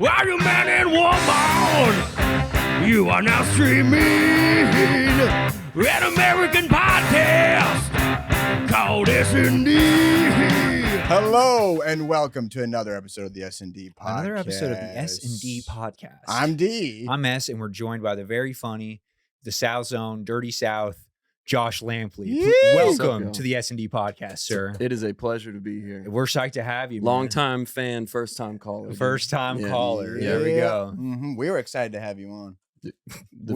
While you man and woman, you are now streaming an American podcast called SnD. Hello and welcome to another episode of the SnD podcast. Another episode of the SnD podcast. I'm D. I'm S, and we're joined by the very funny, the South Zone, Dirty South, Josh Lampley. Yee! Welcome to the SnD podcast, sir. It is a pleasure to be here. We're psyched to have you. Long man. time fan, first time caller. First time Yeah. caller. Yeah. There we go. Mm-hmm. We were excited to have you on. The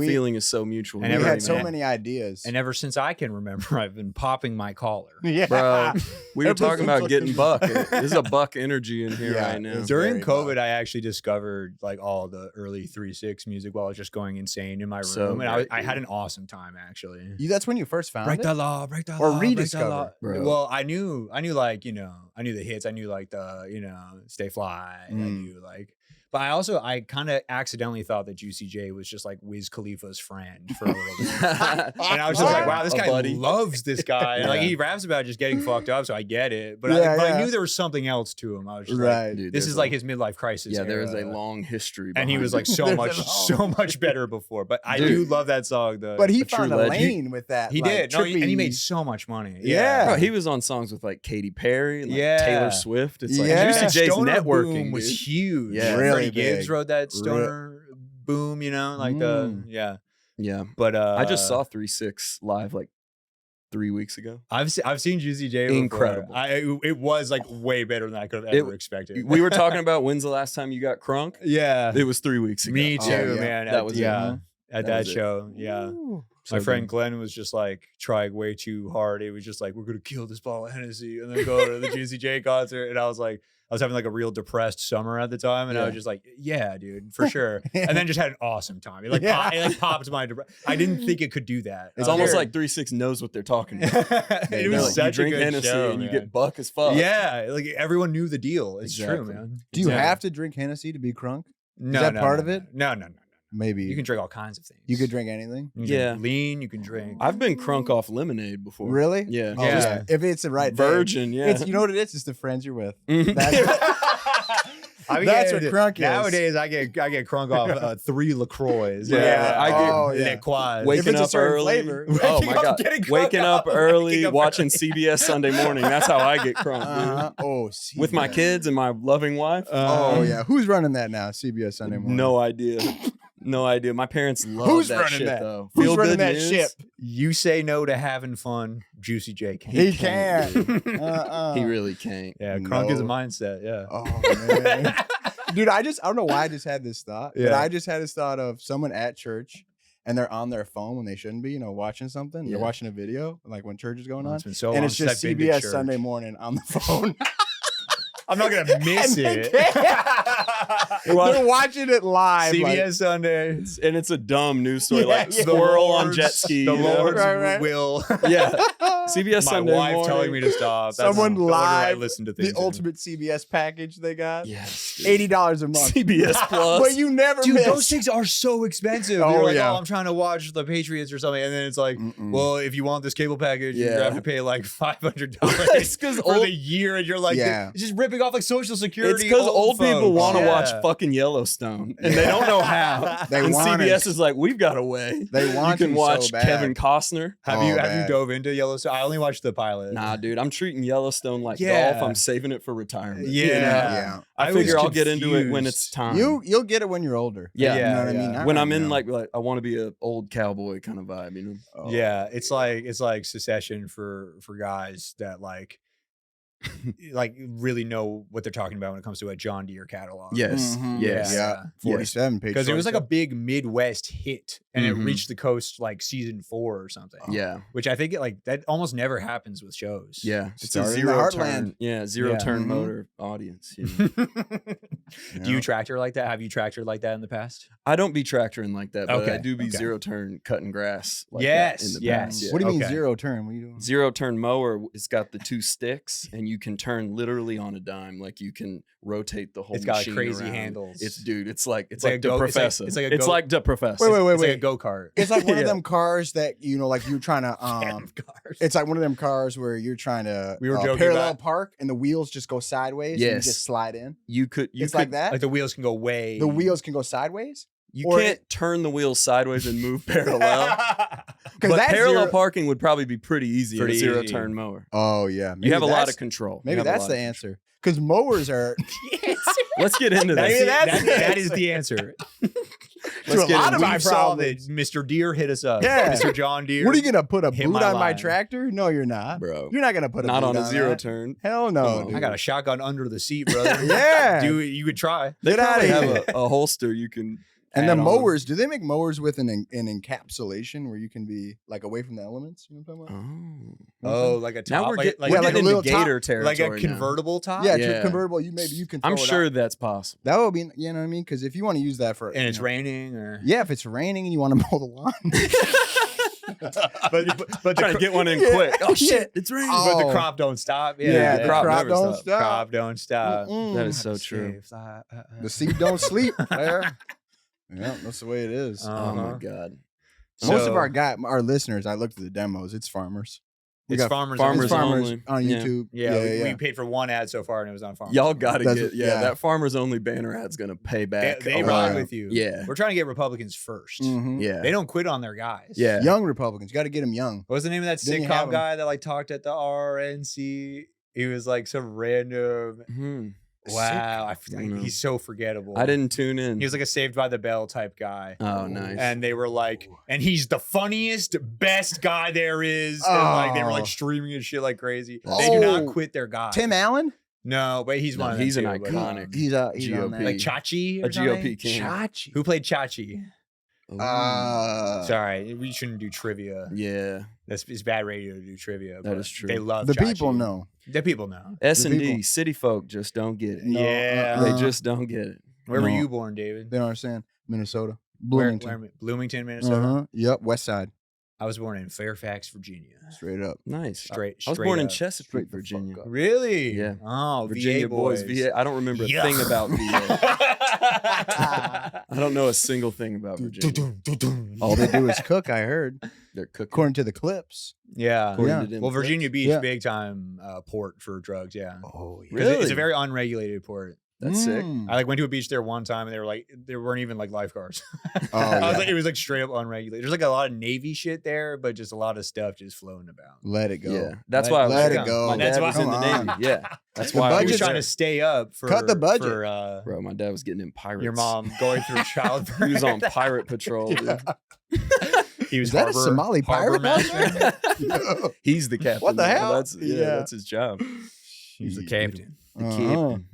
feeling is so mutual. And We every had so man. many ideas. And ever since I can remember, I've been popping my collar. yeah. Bro, we were Ever talking since about I getting can- buck. There's a buck energy in here Yeah, right now. it's- During very COVID, loud. I actually discovered like all the early 3-6 music while I was just going insane in my room. So and great, I had dude. an awesome time, actually. That's when you first found Break it? the law, break the Or law, break the rediscover, law. bro. Well, I knew like, I knew the hits. I knew like Stay Fly. I knew like, but I kind of accidentally thought that Juicy J was just like Wiz Khalifa's friend for a little bit. And I was just like, wow, this A guy buddy. loves this guy. And like Yeah. he raps about just getting fucked up, so I get it. But, Yeah, I yeah. knew there was something else to him. I was just like, Right. Dude, this there's is a- like his midlife crisis. Yeah, there is a era. long history. And he behind was it. like so There's much better before. But I Dude. do love that song. But he a true found a legend. lane with that. He like, did. No, and he trippy- made so much money. Yeah. Bro, he was on songs with like Katy Perry and like Yeah. Taylor Swift. It's like Yeah. Juicy J's Stoner networking boom was dude. huge. Yeah. Really Freddie Gibbs big. wrote that stoner boom, like Mm. Yeah, But I just saw 3-6 live like 3 weeks ago. I've seen Juicy J before. Incredible. It was like way better than I could have ever expected. We were talking about when's the last time you got crunk? Yeah. It was 3 weeks ago. Me too, Oh, yeah. man. That was it. at That that was it. show. Yeah. Ooh. My So friend good. Glenn was just like trying way too hard. It was just like, we're gonna kill this bottle of Hennessy and then go to the Juicy J concert. And I was like, I was having like a real depressed summer at the time, and I Yeah. was just like, yeah, dude, for sure. And then just had an awesome time. It like, Yeah. it popped my depression. I didn't think it could do that. It's I was almost scared. like 3-6 knows what they're talking about. it They're was like, such you drink a good Hennessy show, and you man. get buck as fuck. Yeah, like everyone knew the deal. It's true, Exactly. man. Do you Yeah. have to drink Hennessy to be crunk? No, that no, part no, of it? No. Maybe. You can drink all kinds of things. You could drink anything? You can Yeah. drink lean. You can drink. I've been crunk off lemonade before. Really? Yeah. Oh, Yeah. just- if it's the right day. Virgin, yeah. It's, you know what it is? It's the friends you're with. Mhm. That's, that's what crunk is. Nowadays, I get crunk off 3 LaCroix. Yeah. I get- Oh, yeah. Quad. If Waking it's a up certain early. flavor. Oh Waking my up, god. getting crunk Waking up off. early, Waking up watching CBS Sunday morning. That's how I get crunk, dude. Uh-huh. Oh, CBS. With my kids and my loving wife. Oh, yeah. Who's running that now? CBS Sunday morning. No idea. No idea. My parents love Who's that running shit that? though. Who's Feel running good that news. ship? You say no to having fun. Juicy J can't. He can't. can't. He really can't. Yeah, crunk is a No. mindset. Yeah. Oh, man. Dude, I don't know why I just had this thought, but Yeah. I just had this thought of someone at church and they're on their phone when they shouldn't be, watching something. Yeah. They're watching a video, like when church is going on. It's been so And long it's since just I've been to CBS church. Sunday morning on the phone. I'm not gonna miss And they it. They're watching it live. CBS Sunday. And it's a dumb news story, Yeah, like yeah. squirrel on jet ski. The you know? Lord's Right. will. Yeah. Like, CBS My Sunday wife morning. telling me to stop. Someone the order I live, listen to things. the in. ultimate CBS package they got. Yes. dude. $80 a month. CBS Plus. But you never Dude, miss. those things are so expensive. Oh, You're like, yeah. oh, I'm trying to watch the Patriots or something, and then it's like, Mm-mm. well, if you want this cable package, you Yeah. have to pay like $500 It's 'cause for old- the year, and you're like, Yeah. it's just ripping off like Social Security. It's because old people folks. want to Yeah. watch fucking Yellowstone and they don't know how. They and want CBS it. is like, we've got a way. They want You can to watch so bad. Kevin Costner. Have Oh, you bad. dove into Yellowstone? I only watched the pilot. Nah, dude, I'm treating Yellowstone like Yeah. golf. I'm saving it for retirement. Yeah. you know? Yeah. I was figure I'll get into it when confused. it's time. You'll get it when you're older. Yeah. You know what I Yeah. mean? Not when right I'm in now. like I want to be an old cowboy kind of vibe, you know? Oh. Yeah, it's like Succession for guys that like really know what they're talking about when it comes to a John Deere catalog. Yes. Mhm. Yes. Yeah. 47 page. Because it was like a 47. big Midwest hit, and Mhm. it reached the coast like season 4 or something. Yeah. Which I think that almost never happens with shows. Yeah. It's a Started in the zero heartland. turn. Yeah, zero Yeah. turn Mhm. motor audience. You know? Do you tractor like that? Have you tractored like that in the past? I don't be tractoring like that, but I Okay, do be okay. zero turn cutting grass. Like Yes, that in the yes. past, yeah. What do you mean Okay. zero turn? What are you doing? Zero turn mower, it's got the 2 sticks, and you can turn literally on a dime. Like you can rotate the whole. It's got machine crazy around. handles. It's it's like like a the go- it's like- professor. it's like a It's go- like the professor. Wait, It's like a go-kart. It's like one of Yeah. them cars that like you're trying to Cars. it's like one of them cars where you're trying to We were joking parallel about- park and the wheels just go sideways and you Yes. just slide in. You could. It's like that. Like the wheels can go way. The wheels can go sideways. You or can't turn the wheels sideways and move parallel. Because But that's parallel zero- parking would probably be pretty easy Pretty in a zero easy. turn mower. Oh yeah, You have a lot that's- of control. Maybe You have a that's lot the of answer. Because mowers are Let's get into That this. is, that's the that is answer. the answer. to a lot of my We solved problems. it. Mr. Deere hit us up. Yeah. Mr. John Deere. What are you gonna put a Hit boot my on my line. tractor? No, you're not, Bro. You're not gonna put a Not boot on a zero that. turn. Hell Come no, on. dude. I got a shotgun under the seat, brother. Yeah. You could try. They Get outta probably here. have a holster you can. And add the on. mowers, do they make mowers with an encapsulation where you can be like away from the elements? You know what I'm talking about? Oh, like a top. Now we're like, getting like, yeah, a- like a into little gator top- like territory. a now. convertible top. Yeah, Yeah. convertible. Maybe you can. Throw I'm it sure out. that's possible. That would be, you know what I mean? Because if you want to use that for, And it's you know, raining, or Yeah, if it's raining and you want to mow the lawn. but Trying to get one in Yeah. quick. Oh shit, it's raining. but the Oh. crop don't stop. Yeah, Yeah, the crop crop never don't stops. stop. crop don't stop. Mm-mm. That is so true. The seed don't sleep. There. Yeah, that's the way it is. Oh my Uh-huh. god. Most of So- our listeners, I looked at the demos. It's farmers. We It's got farmers. farmers It's only. farmers only. on Yeah. YouTube. Yeah, we paid for one ad so far, and it was on farmers. Y'all Only. gotta That's get what- yeah. that farmers only banner ad's gonna pay They, back. they a ride lot. with you. Yeah. We're trying to get Republicans 1st. Mhm. Yeah. They don't quit on their guys. Yeah. Young Republicans, got to get them young. What was the name of that Then you have sitcom 'em. guy that like talked at the RNC? He was like some random. Hmm. Wow, Mm. he's so forgettable. I didn't tune in. He was like a Saved by the Bell type guy. Oh, nice. And they were like, and he's the funniest, best guy there is. And like they were Oh. like streaming his shit like crazy. They do not Oh. quit their guy. Tim Allen? No, but he's No, one of them he's an too, but, iconic. He's on GOP. that. like Chachi or A GOP something? king. Chachi. Who played Chachi? Ooh. Sorry, we shouldn't do trivia. Yeah, It's bad radio to do trivia. That but is true. They love the Chachi. people know. The people know. S&D people. city folk just don't get it. No, Yeah. They just don't get it. Where were No. you born, David? They don't understand. Minnesota. Where- Bloomington. Bloomington, Minnesota. Uh-huh. Yep, West Side. I was born in Fairfax, Virginia. Straight up. Nice. Straight. I was born in up. Chesapeake, Straight the Virginia. fuck up. Really? Yeah. Oh, Virginia VA boys. boys. VA. I don't remember a Yuck. thing about VA. I don't know a single thing about Virginia. All they do is cook, I heard. They're cooking. According to the clips. Yeah. According Yeah. to them Well, Virginia clips. Beach, Yeah. big time port for drugs. Yeah. Oh, yeah. 'Cause It's Really? a very unregulated port. That's sick. Mm. I like went to a beach there one time, and they were like, there weren't even like lifeguards. Oh, I was yeah. like, it was like straight up unregulated. There's like a lot of Navy shit there, but just a lot of stuff just floating about. Let it go. Yeah, that's Let- why I was let there. it go. My That's dad why- was in the Come Navy. on. Yeah, that's The why I He budget's was was trying there. to stay up for Cut the budget. for Bro, my dad was getting in pirates. your mom going through childbirth. He was on pirate patrol. Dude. He was Is that a harbor, Somali harbor pirate? master. Yeah. He's the captain. What the now. hell? That's, Yeah. that's his job. He's the Shit. captain. The Uh-huh. captain.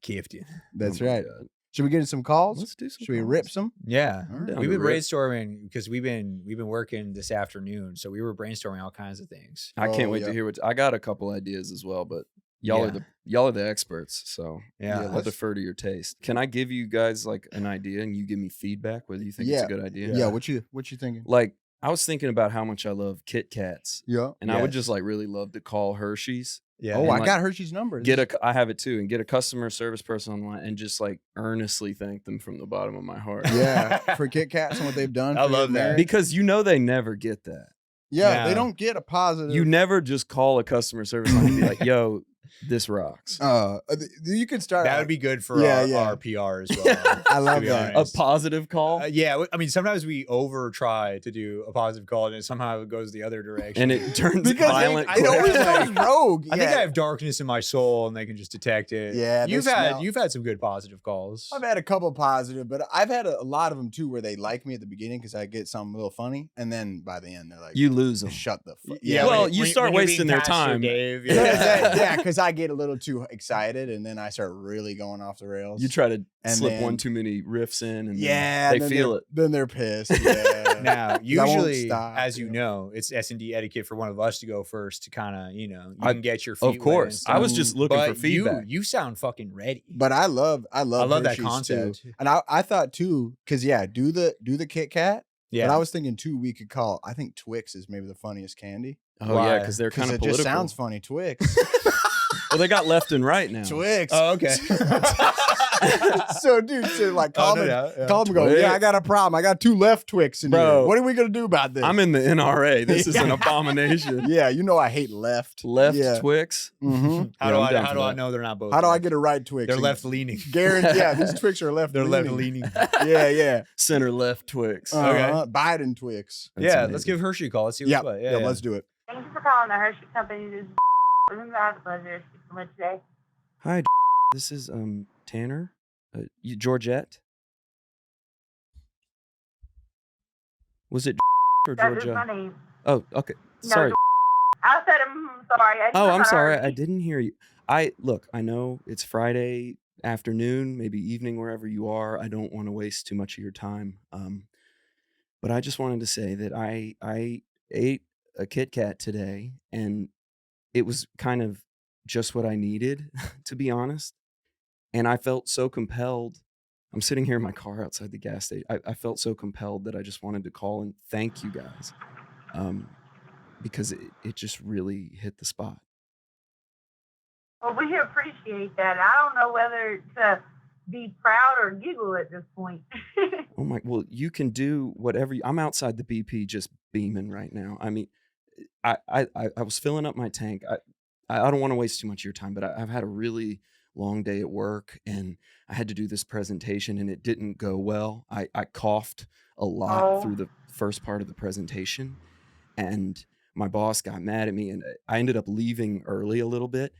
Captain. That's Oh my right. God. Should we get in some calls? Let's do some. Should we calls. rip some? Yeah. All right. Down We've to been rip. brainstorming because we've been working this afternoon, so we were brainstorming all kinds of things. I can't Oh, wait yeah. to hear what I got. A couple ideas as well, but y'all are the experts, so Yeah. Yeah, I'll let's- defer to your taste. Can I give you guys like an idea and you give me feedback whether you think it's Yeah. a good idea? Yeah. What you thinking? Like I was thinking about how much I love Kit Kats, Yeah. and I would Yes. just like really love to call Hershey's. Yeah. Oh, and I like, got Hershey's number. I have it too, and get a customer service person online and just like earnestly thank them from the bottom of my heart. Yeah, for Kit Kats and what they've done. I for your love that. marriage. Because you know they never get that. Yeah, they No. don't get a positive. You never just call a customer service line and be like, "Yo, this rocks." You could start. That would be good for Yeah, our, yeah. our PR as well. I love to be that. A honest. positive call, Yeah, I mean, sometimes we over try to do a positive call, and it somehow goes the other direction. and it turns because violent. it always quick. goes rogue. I think Yeah. I have darkness in my soul, and they can just detect it. Yeah, they you've smell. had some good positive calls. I've had a couple positive, but I've had a lot of them too where they like me at the beginning because I get something a little funny, and then by the end they're like, You lose them. shut the fuck." Yeah, Well, when you when start you're wasting being their Pastor time. Dave. Yeah, because I get a little too excited, and then I start really going off the rails. You try to And slip then- one too many riffs in, and yeah, they then feel they're- it. Then they're pissed. Yeah. Now, 'Cause I won't usually, stop, as you yeah. know, it's S&D etiquette for one of us to go first to kind of, you I- can get your feet Of wet and course, I was stuff. just looking But for feedback. You sound fucking ready. But I love I love that Hershey's, concept. too. And I thought too, because do the Kit Kat. Yeah. But I was thinking too, we could call. I think Twix is maybe the funniest candy Oh Why? yeah, because they're because kind it of political. just sounds funny. Twix. Well, they got left and right now. Twix. Oh, okay. So, dude, so like call him and go, Twix. yeah, I got a problem. I got 2 left Twix in Bro. here. What are we gonna do about this? I'm in the NRA. This is an abomination. Yeah, you know I hate left. Left Yeah. Twix. Mm-hmm. How Yeah, I'm do down I for know that. they're not both? How do I left? get a right Twix? They're left leaning. Guarantee. Yeah, these Twix are left. They're left leaning. Yeah. Center left Twix. Biden Twix. That's Yeah, amazing. let's give Hershey a call. Let's see what's Yeah, what. yeah, let's do it. Thank you for calling the Hershey Company. This is I have a pleasure to speak with today. Hi, this is Tanner. Georgette. Was it or That is Georgia? my name. Oh, okay. No, Sorry. I said, sorry. I'm sorry. I didn't hear you. I know it's Friday afternoon, maybe evening, wherever you are. I don't want to waste too much of your time. But I just wanted to say that I ate a Kit Kat today, and it was kind of just what I needed, to be honest. And I felt so compelled. I'm sitting here in my car outside the gas station. I felt so compelled that I just wanted to call and thank you guys, because it just really hit the spot. Well, we appreciate that. I don't know whether to be proud or giggle at this point. Oh my! Well, you can do whatever. I'm outside the BP, just beaming right now. I mean, I was filling up my tank. I don't want to waste too much of your time, but I've had a really long day at work, and I had to do this presentation, and it didn't go well. I coughed a lot through the first part of the presentation, and my boss got mad at me, and I ended up leaving early a little bit.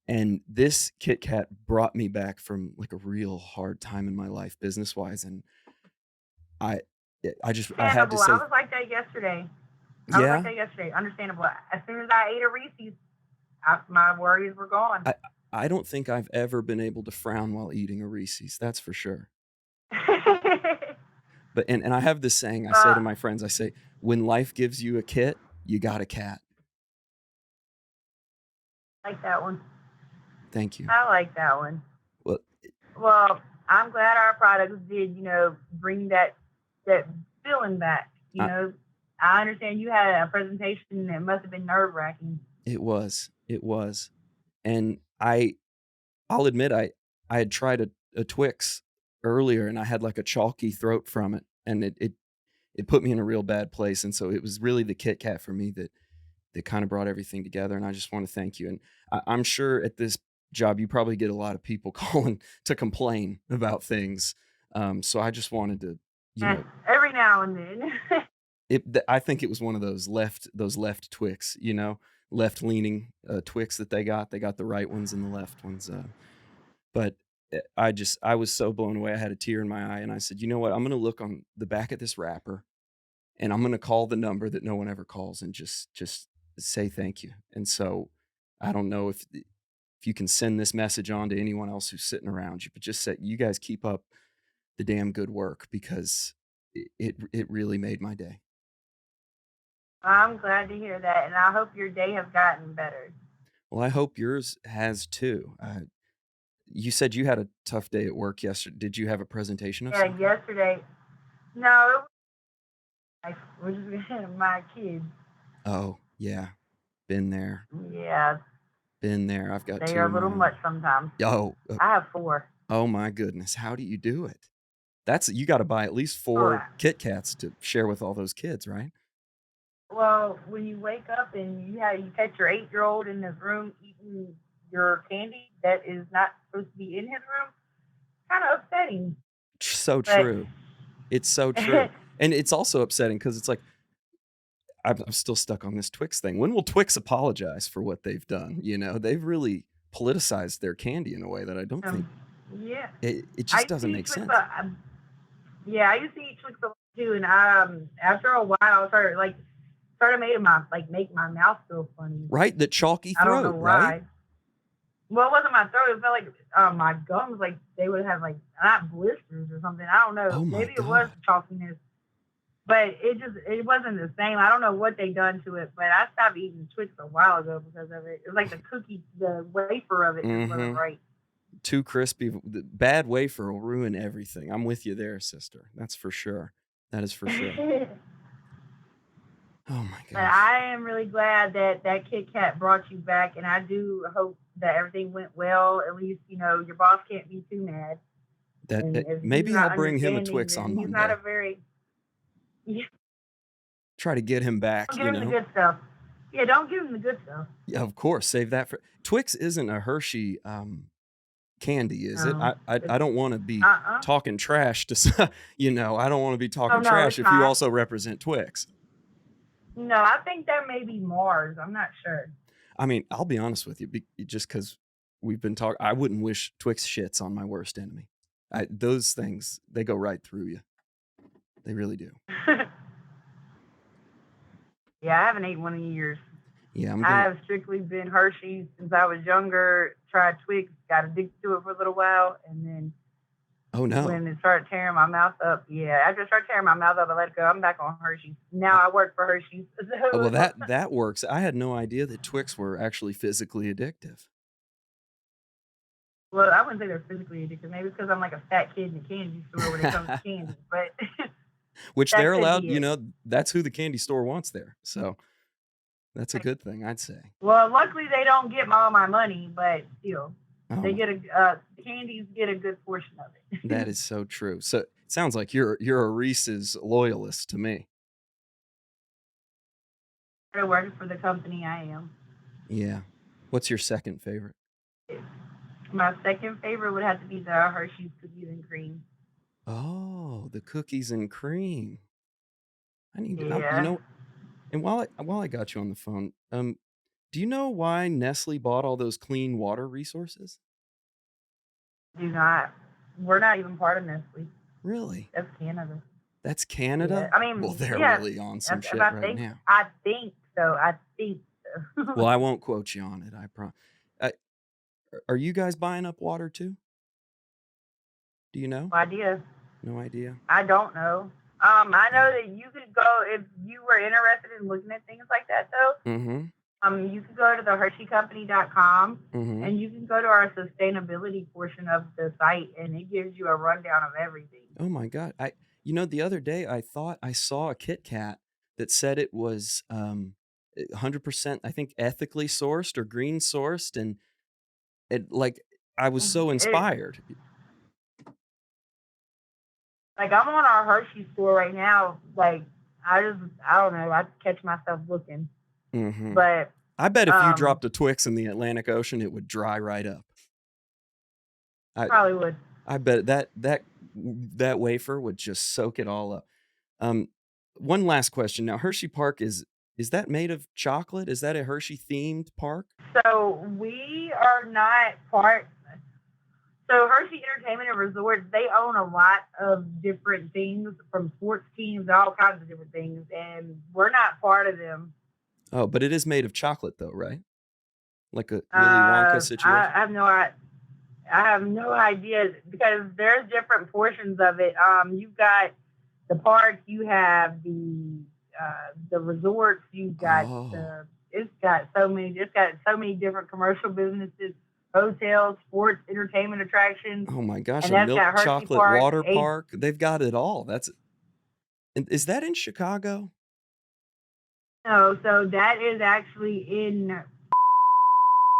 And this Kit Kat brought me back from like a real hard time in my life, business wise, and I had to say, I was like that yesterday. Understandable. As soon as I ate a Reese's, my worries were gone. I don't think I've ever been able to frown while eating a Reese's. That's for sure. But and I have this saying I say to my friends. I say, when life gives you a kit, you got a cat. Like that one. Thank you. I like that one. Well, I'm glad our products did, bring that feeling back. I understand you had a presentation that must have been nerve-wracking. It was. And I'll admit I had tried a Twix earlier, and I had like a chalky throat from it, and it put me in a real bad place. And so it was really the Kit Kat for me that kind of brought everything together. And I just want to thank you. And I'm sure at this job you probably get a lot of people calling to complain about things. So I just wanted to, every now and then. I think it was one of those left Twix, left leaning Twix that they got. They got the right ones and the left ones. But I was so blown away. I had a tear in my eye, and I said, you know what? I'm going to look on the back of this wrapper, and I'm going to call the number that no one ever calls and just say thank you. And so I don't know if you can send this message on to anyone else who's sitting around you, but just say, you guys keep up the damn good work, because it really made my day. I'm glad to hear that, and I hope your day has gotten better. Well, I hope yours has too. You said you had a tough day at work yesterday. Did you have a presentation of something? Yesterday. No, it was my kids. Oh, yeah. Been there. Yeah. Been there. I've got They two. are a little much sometimes. Oh. I have 4. Oh my goodness. How do you do it? You got to buy at least 4 Kit Kats to share with all those kids, right? Well, when you wake up and you catch your 8-year-old in his room eating your candy that is not supposed to be in his room, kind of upsetting. So true. It's so true. And it's also upsetting because it's like, I'm still stuck on this Twix thing. When will Twix apologize for what they've done? They've really politicized their candy in a way that I don't think. Yeah. It just doesn't make sense. I used to eat Twix a lot too, and after a while, I started make my mouth feel funny. Right, the chalky throat. I don't know why. Right? Well, it wasn't my throat. It felt like my gums, like they would have not blisters or something. I don't know. Oh my Maybe God. it was chalkiness. But it wasn't the same. I don't know what they done to it, but I stopped eating Twix a while ago because of it. It was like the wafer of it just wasn't right. Too crispy. The bad wafer will ruin everything. I'm with you there, sister. That's for sure. That is for sure. Oh my But gosh. I am really glad that Kit Kat brought you back, and I do hope that everything went well. At least, you know, your boss can't be too mad. And if he's Maybe not I'll bring him a understanding, Twix then on he's not Monday. a very, yeah, Try to get him back, don't you give him the know? good stuff. Yeah, don't give him the good stuff. Yeah, of course. Save that for Twix isn't a Hershey candy, is it? No, I don't want to be uh-uh. talking trash you know, I don't want to be talking Oh, no, trash it's if you not. also represent Twix. No, I think that may be Mars. I'm not sure. I mean, I'll be honest with you, just because we've been talking, I wouldn't wish Twix shits on my worst enemy. Those things, they go right through you. They really do. Yeah, I haven't ate one in years. Yeah, I have strictly been Hershey's since I was younger. Tried Twix, got addicted to it for a little while, and then oh no, when it started tearing my mouth up, after it started tearing my mouth up, I let it go. I'm back on Hershey's. Now I work for Hershey's. Oh, well, that works. I had no idea that Twix were actually physically addictive. Well, I wouldn't say they're physically addicted. Maybe it's because I'm like a fat kid in the candy store when it comes to candy. But which that they're could allowed, be you it. know, that's who the candy store wants there. So that's a good thing, I'd say. Well, luckily they don't get all my money, but still, they Oh, get candies get a good portion of it. that is so true. So it sounds like you're a Reese's loyalist to me. Working for the company I am. Yeah. What's your second favorite? My second favorite would have to be the Hershey's Cookies and Cream. Oh, the cookies and cream. I need to, you Yeah. know, and while I got you on the phone, do you know why Nestle bought all those clean water resources? Do not. We're not even part of Nestle. Really? That's Canada. That's Canada? Yeah. I mean, Well, they're yeah, really on some shit I right think, now. I think so. Well, I won't quote you on it. I promise. Are you guys buying up water too? Do you know? No idea. No idea. I don't know. I know that you could go if you were interested in looking at things like that, though. Mm-hmm. You could go to the HersheyCompany.com Mm-hmm. and you can go to our sustainability portion of the site, and it gives you a rundown of everything. Oh my God. You know, the other day I thought I saw a Kit Kat that said it was 100%, I think, ethically sourced or green sourced, and it like I was so inspired. Like, I'm on our Hershey store right now. Like, I don't know. I catch myself looking. Mm-hmm. But I bet if you dropped a Twix in the Atlantic Ocean, it would dry right up. Probably would. I bet that wafer would just soak it all up. One last question. Now, Hershey Park is that made of chocolate? Is that a Hershey themed park? So we are not part. So Hershey Entertainment and Resorts, they own a lot of different things, from sports teams to all kinds of different things, and we're not part of them. Oh, but it is made of chocolate, though, right? Like a Willy Wonka situation. I have no idea, because there's different portions of it. You've got the park, you have the resorts, you've got it's got so many different commercial businesses, hotels, sports, entertainment attractions. Oh my gosh, and a that's milk got Hershey chocolate Park, water park. They've got it all. Is that in Chicago? No, so that is actually in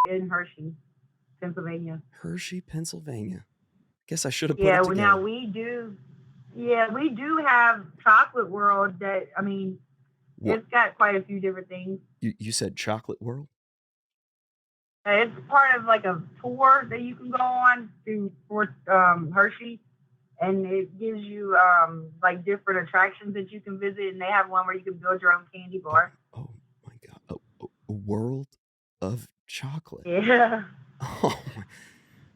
Hershey, Pennsylvania. Hershey, Pennsylvania. Guess I should have put Yeah, it well, together. now we do have Chocolate World that, I mean, it's got quite a few different things. You said Chocolate World? It's part of like a tour that you can go on for Hershey, and it gives you like different attractions that you can visit, and they have one where you can build your own candy bar. Oh my God, a world of chocolate. Yeah. Oh,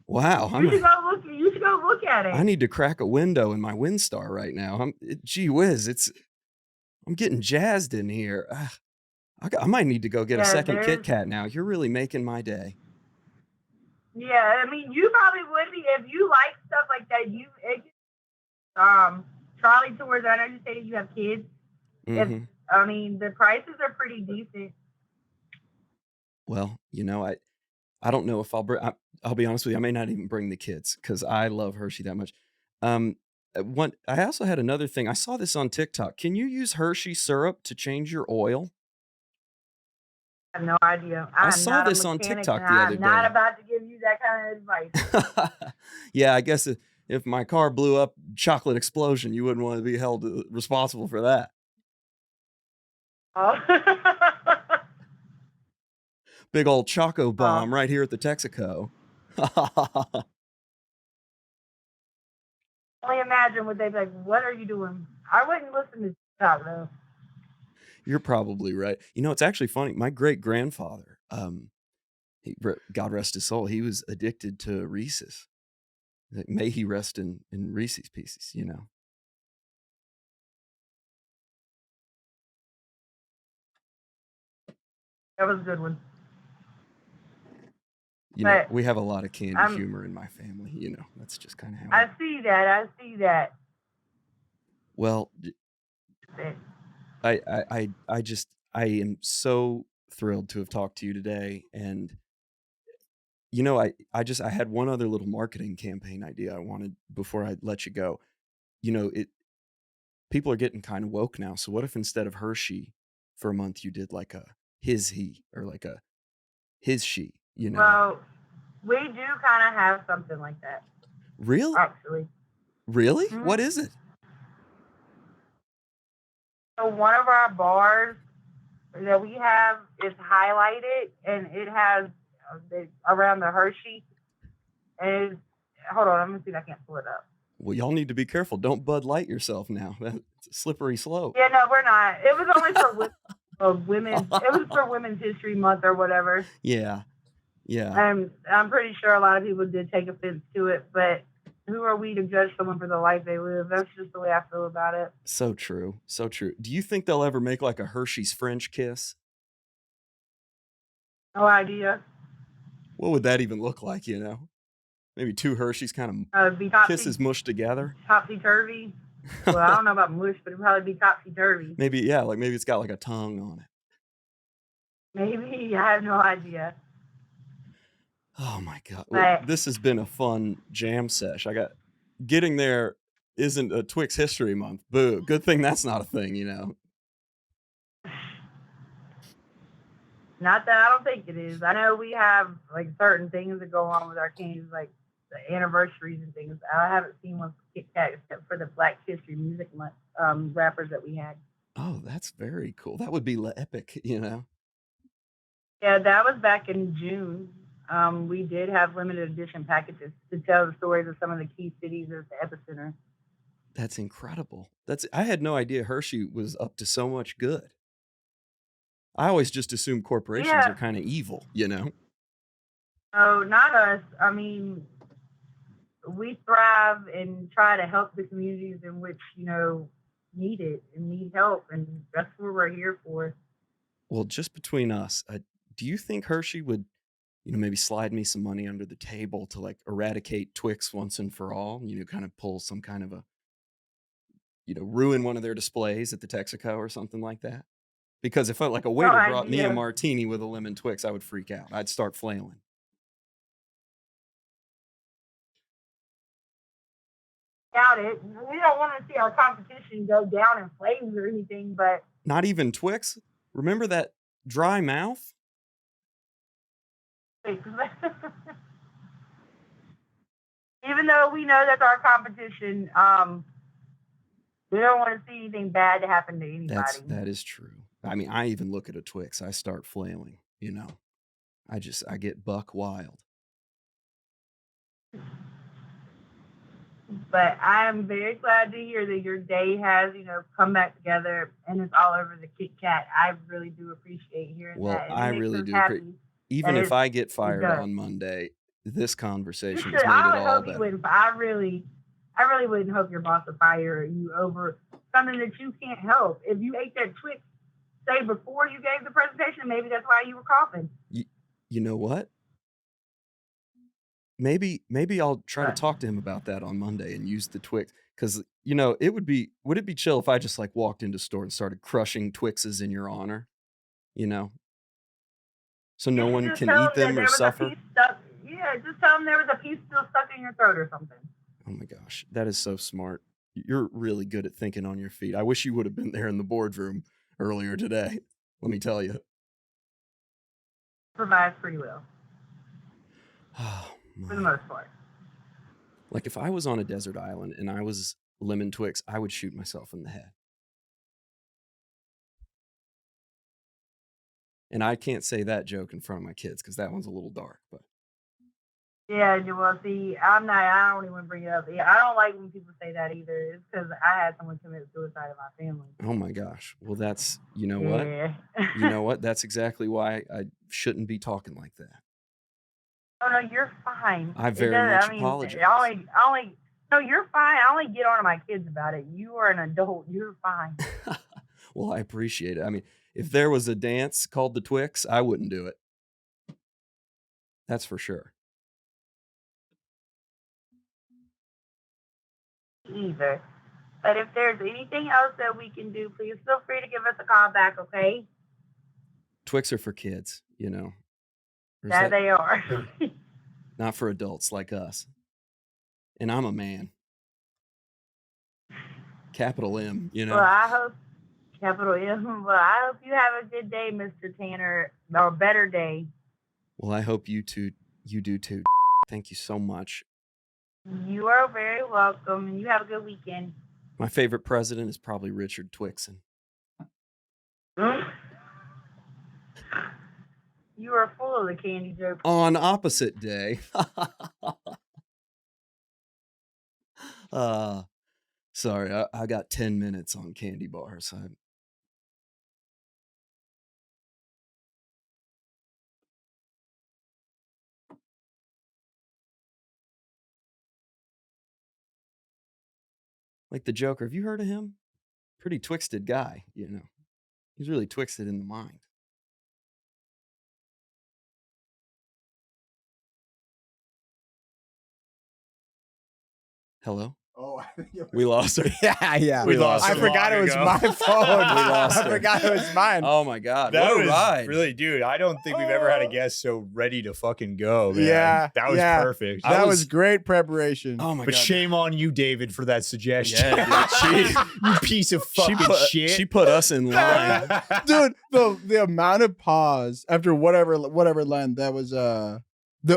wow. You should go look at it. I need to crack a window in my WinStar right now. Gee whiz, I'm getting jazzed in here. I might need to go get a second Kit Kat now. You're really making my day. Yeah, I mean, you probably would be if you like stuff like that. Trolley tours. I know you say that you have kids. Mm-hmm. I mean, the prices are pretty decent. Well, you know, I don't know if I'll be honest with you. I may not even bring the kids because I love Hershey that much. I also had another thing. I saw this on TikTok. Can you use Hershey syrup to change your oil? I have no idea. I I'm saw not a this on mechanic, TikTok and the other I'm not day. about to give you that kind of advice. Yeah, I guess if my car blew up, chocolate explosion, you wouldn't want to be held responsible for that. Oh. Big old Choco bomb Oh. right here at the Texaco. Only imagine what they'd be like, what are you doing? I wouldn't listen to TikTok though. You're probably right. You know, it's actually funny. My great grandfather, God rest his soul, he was addicted to Reese's. Like, may he rest in Reese's Pieces, you know. That was a good one. You know, But we have a lot of candy I'm- humor in my family. You know, that's just kind of how. I see that. Well, But I am so thrilled to have talked to you today, and you know, I had one other little marketing campaign idea I wanted before I let you go. You know, people are getting kind of woke now. So what if instead of Hershey for a month, you did like a his he or like a his she? You know, well, we do kind of have something like that, really, actually. really, Mhm. what is it? So one of our bars that we have is highlighted, and it has around the Hershey. And hold on, I'm gonna see if I can't pull it up. Well, y'all need to be careful. Don't Bud Light yourself now. It's a slippery slope. Yeah, no, we're not. It was only for women. It was for Women's History Month or whatever. Yeah. And I'm pretty sure a lot of people did take offense to it, but who are we to judge someone for the life they live? That's just the way I feel about it. So true. So true. Do you think they'll ever make like a Hershey's French kiss? No idea. What would that even look like, you know? Maybe two Hershey's kind Be of kisses mushed together. Topsy-turvy. Well, I don't know about mush, but it'd probably be topsy-turvy. Maybe, yeah, like maybe it's got like a tongue on it. Maybe. I have no idea. Oh my God. Well, But this has been a fun jam sesh. Getting there isn't a Twix History Month. Boo. Good thing that's not a thing, you know? not that I don't think it is. I know we have like certain things that go on with our candies, like the anniversaries and things. I haven't seen one for Kit Kat except for the Black History Music Month wrappers that we had. Oh, that's very cool. That would be epic, you know? Yeah, that was back in June. We did have limited edition packages to tell the stories of some of the key cities of the epicenter. That's incredible. I had no idea Hershey was up to so much good. I always just assume corporations Yeah. are kind of evil, you know? Oh, not us. I mean, we thrive and try to help the communities in which, need it and need help. And that's what we're here for. Well, just between us, do you think Hershey would, maybe slide me some money under the table to like eradicate Twix once and for all? Kind of pull some kind of a, ruin one of their displays at the Texaco or something like that? Because if like a waiter brought me a martini with a lemon Twix, I would freak out. I'd start flailing. Doubt it. We don't want to see our competition go down in flames or anything, but Not even Twix? Remember that dry mouth? even though we know that's our competition, we don't want to see anything bad to happen to anybody. That is true. I mean, I even look at a Twix, I start flailing, I get buck wild. But I am very glad to hear that your day has, come back together and it's all over the Kit Kat. I really do appreciate hearing Well, that. And I it makes really us do. happy. Even that if I get fired does. on Monday, this conversation You has should. made I it would all hope you better. wouldn't. I really wouldn't hope your boss would fire you over something that you can't help. If you ate that Twix, say before you gave the presentation, maybe that's why you were coughing. You know what? Maybe I'll try to talk to him about that on Monday and use the Twix. Because, would it be chill if I just like walked into a store and started crushing Twixes in your honor? So no one Just can tell eat them that them there or was a suffer? piece stuck. Yeah, just tell them there was a piece still stuck in your throat or something. Oh my gosh, that is so smart. You're really good at thinking on your feet. I wish you would have been there in the boardroom earlier today. Let me tell you. Provides free will Oh, for the my. most part. Like if I was on a desert island and I was Lemon Twix, I would shoot myself in the head. And I can't say that joke in front of my kids because that one's a little dark. But Yeah, well, see, I don't even bring it up. Yeah, I don't like when people say that either. It's because I had someone commit suicide in my family. oh my gosh, well that's you know what, Yeah. you know what? That's exactly why I shouldn't be talking like that. Oh no, you're fine. I It very doesn't- much apologize. No, you're fine. I only get on to my kids about it. You are an adult. You're fine. Well, I appreciate it. I mean, if there was a dance called the Twix, I wouldn't do it. That's for sure. Either. But if there's anything else that we can do, please feel free to give us a call back, okay? Twix are for kids, you know. Or is That that they are. not for adults like us? And I'm a man. Capital M, you know. Well, I hope, capital M, well, I hope you have a good day, Mr. Tanner, or a better day. Well, I hope you do too. Thank you so much. You are very welcome, and you have a good weekend. My favorite president is probably Richard Twixon. You are full of the candy jokes. On opposite day. Sorry, I got 10 minutes on candy bars. Like the Joker. Have you heard of him? Pretty twisted guy, you know. He's really twisted in the mind. Hello? Oh, I think We lost her. yeah. We lost I it forgot long it was ago. my phone. lost I her. forgot it was mine. Oh my God. That What a was ride. really, dude. I don't think we've ever had a guest so ready to fucking go. Man. Yeah, that was yeah. perfect. That was was- great preparation. Oh my But God. shame on you, David, for that suggestion. Yeah, dude. you piece of fucking shit. She put us in line. Dude, the amount of pause after whatever line that was the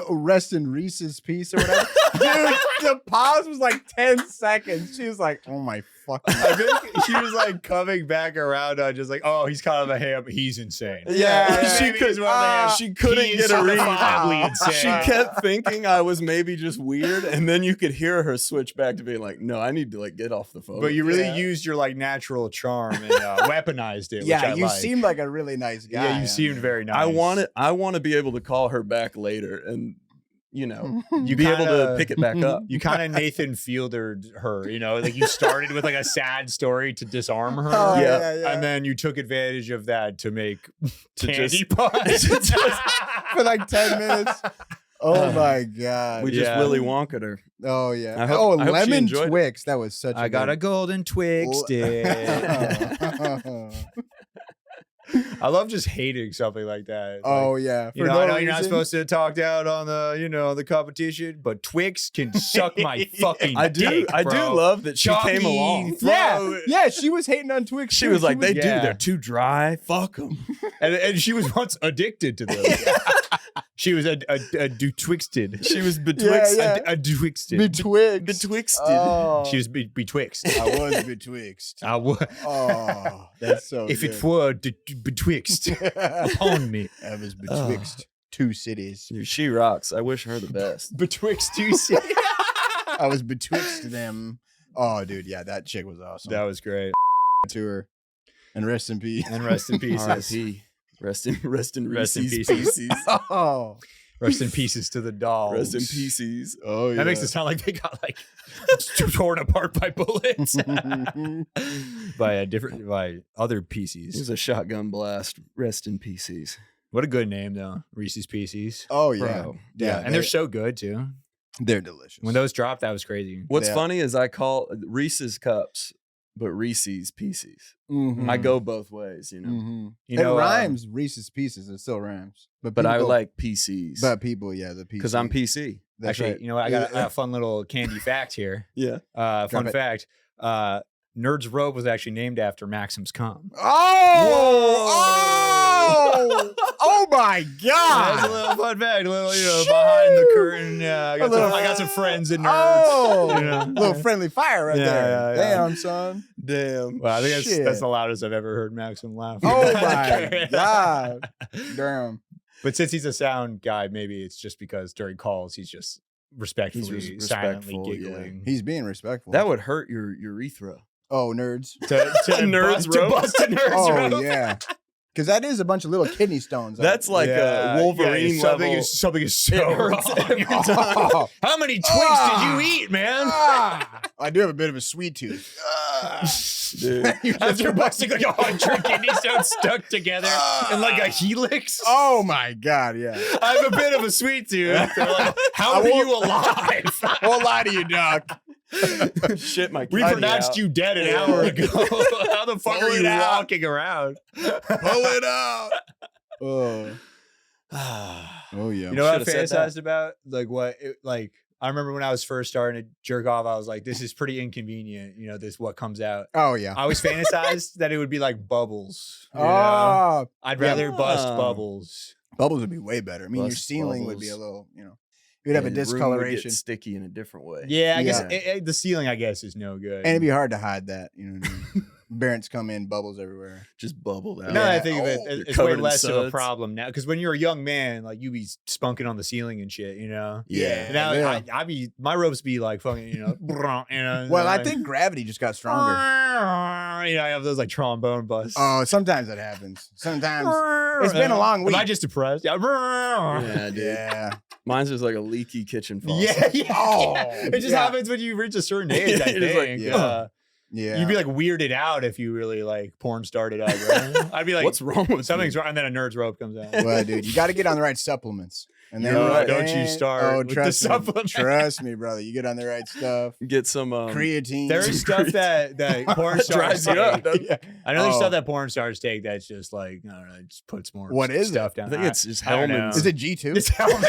rest in Reese's piece or whatever. Dude, the pause was like 10 seconds. She was like, oh my fucking I think she was like coming back around on just like, oh, he's kind of a ham. He's insane. Yeah, Maybe she could. he's one of the hams. She couldn't He get is a read. certifiably She insane. kept thinking I was maybe just weird, and then you could hear her switch back to being like, "No, I need to like get off the phone." But you really Yeah. used your like natural charm and weaponized it. yeah, which I you like. seemed like a really nice guy. Yeah, you seemed very nice. I want to be able to call her back later, and you know, You be able kinda- to pick it back up. You kind of Nathan Fieldered her, you know, like you started with like a sad story to disarm her. Oh, Yeah. And then you took advantage of that to make To candy just- puns. for like 10 minutes. Oh my god. We just Yeah. Willy Wonka'd her. Oh yeah. I hope she lemon enjoyed it. Twix. That was such. I got a golden Twix stick. I love just hating something like that. Oh Like, yeah. you know, I know you're not supposed to talk down on the, you know, the competition, but Twix can suck my fucking I do. dick, I do bro. love that she Chalky came along. Yeah, yeah. She was hating on Twix. She too. was like, "They do. Yeah. They're too dry. Fuck them." And she was once addicted to those. She was a Twixted. She was betwixt. Yeah. A Twixted. betwixt. Betwixted. Oh, She was betwixt. I was betwixt. I wa- Oh, that's so. if good. it were betwixt upon me. I was betwixt two cities. Dude, she rocks. I wish her the best. Betwixt two cities. I was betwixt them. Oh, dude, yeah, that chick was awesome. That was great. To her, and rest in peace. And rest in peace. R.I.P. Rest in Rest in Reese's pieces. Pieces. Oh, Rest in pieces to the dolls. Rest in pieces. oh yeah. That makes it sound like they got like torn apart by bullets. by other It pieces. was a shotgun blast. Rest in pieces. What a good name though, Reese's Pieces. Oh yeah, Bro. Yeah, and they're so good too. they're delicious. When those dropped, that was crazy. What's Yeah. funny is I call Reese's cups, but Reese's Pieces. Mhm. I go both ways, you know. Mhm. You know, it rhymes. Reese's Pieces. It still rhymes. But people I go- like PCs But people, yeah, the PC. because I'm PC. That's Actually, right. you know what? I got a fun little candy fact here. Yeah. Fun Drop it. fact. Nerd's Rope was actually named after Maxim's cum. Oh! Oh my That's a god! little fun fact. A little, behind the curtain. Yeah, I got some friends and nerds. Oh, you know? little friendly fire right Yeah, there. yeah. Damn, son. Damn. Well, I think Shit. that's the loudest I've ever heard Maxim laugh. Oh my god! Damn. But since he's a sound guy, maybe it's just because during calls he's just respectfully, He's silently respectful, yeah. giggling. He's being respectful. That would hurt your urethra. Oh, nerds. to Nerds bust, to rope? bust a nerd's Oh rope. yeah. Because that is a bunch of little kidney stones. That's like Yeah, a Wolverine something level. something is so It hurts wrong. every time. Oh. How many Twix Ah. did you eat, man? I do have a bit of a sweet tooth. Dude. After busting like 100 kidney stones stuck together in like a helix. Oh my god, yeah. I have a bit of a sweet tooth. They're like, how I are won't- you alive? I won't lie to you, Doc. Shit, my We kidney pronounced out. you dead an hour ago. How the fuck Pull are it you out. walking around? Pull it out. Oh, oh yeah. You know what I Should've said that. fantasized about? Like I remember when I was first starting to jerk off, I was like, this is pretty inconvenient. This what comes out. Oh yeah. I always fantasized that it would be like bubbles. you know? Oh, I'd yeah. rather bust Ah. bubbles. bubbles would be way better. I mean, your Bust ceiling would be a bubbles. little, you'd have a And the room would discoloration, get sticky in a different way. Yeah, I guess Yeah. the ceiling, I guess, is no good. and it'd be hard to hide that. You know what I mean? Parents come in, bubbles everywhere. Just bubbled out. Now that I Yeah. think of it, Oh, you're it's way covered in less of a suds. problem now. Because when you're a young man, like you be spunking on the ceiling and shit, Yeah. Now yeah. I be my ropes be like fucking, Well, I like- think gravity just got stronger. I have those like trombone busts. Oh, sometimes that happens. Sometimes. It's been a long week. Am I just depressed? Yeah. Yeah, dude. Yeah. Mine's just like a leaky kitchen faucet. Yeah. Oh, It just yeah. happens when you reach a certain age, I It is like, think. yeah. Yeah. You'd be like weirded out if you really like porn started up, right? I'd be like, What's wrong with something's me? wrong, and then a nerd's rope comes out. well, dude, you got to get on the right supplements. And then You're right. then- Don't you start with the trust me. supplements. Trust me, brother. You get on the right stuff. Get some Creatine. There's stuff that porn That stars dries you up, take. doesn't it? Yeah. I know there's Oh. stuff that porn stars take that's just like, I don't know, it just puts more What is stuff it? down. I think it's just I don't know. Hellman's. Is it G2? It's Hellman.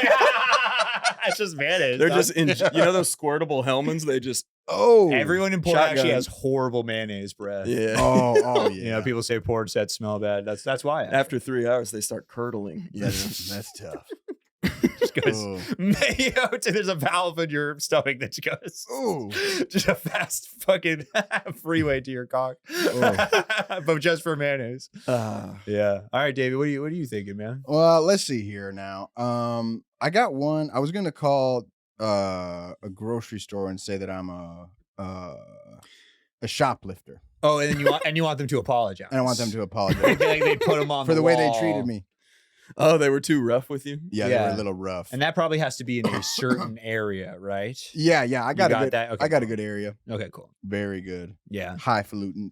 It's just mayonnaise. They're dog. just in, those squirtable Hellmans. They just Oh. Everyone in porn actually Shotgun. has horrible mayonnaise breath. yeah. Oh, yeah. You know, people say porn sets smell bad. That's why. After 3 hours, they start curdling. Yeah, that's tough. Just goes Oh. mayo. There's a valve in your stomach that just goes. Ooh. Just a fast fucking freeway to your cock, but just for mayonnaise. Yeah. All right, David. What are you thinking, man? Well, let's see here now. I got one. I was gonna call a grocery store and say that I'm a shoplifter, Oh, and then you want them to apologize. and I want them to apologize like they put them on for the way they wall. treated me. Oh, they were too rough with you? Yeah, they were Yeah. a little rough. And that probably has to be in a certain area, right? Yeah, I got, You a good. that? Okay, I got a cool. good area. Okay, cool. Very good. Yeah. Highfalutin.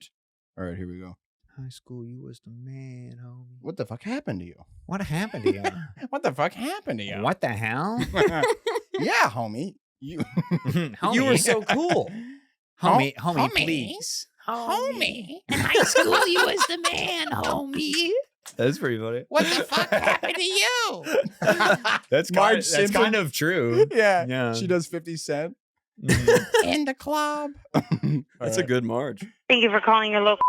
All right, here we go. High school, you was the man, homie. What the fuck happened to you? What happened to you? What the fuck happened to you? What the hell? Yeah, homie. You Homie. You were so cool. homie, Homie. please. Homie. In high school, you was the man, homie. That's pretty funny. What the fuck happened to you? That's Marge Simpson. kind of true. yeah. Yeah. She does 50 Cent. Mhm. In the club. That's a good Marge. Thank you for calling your local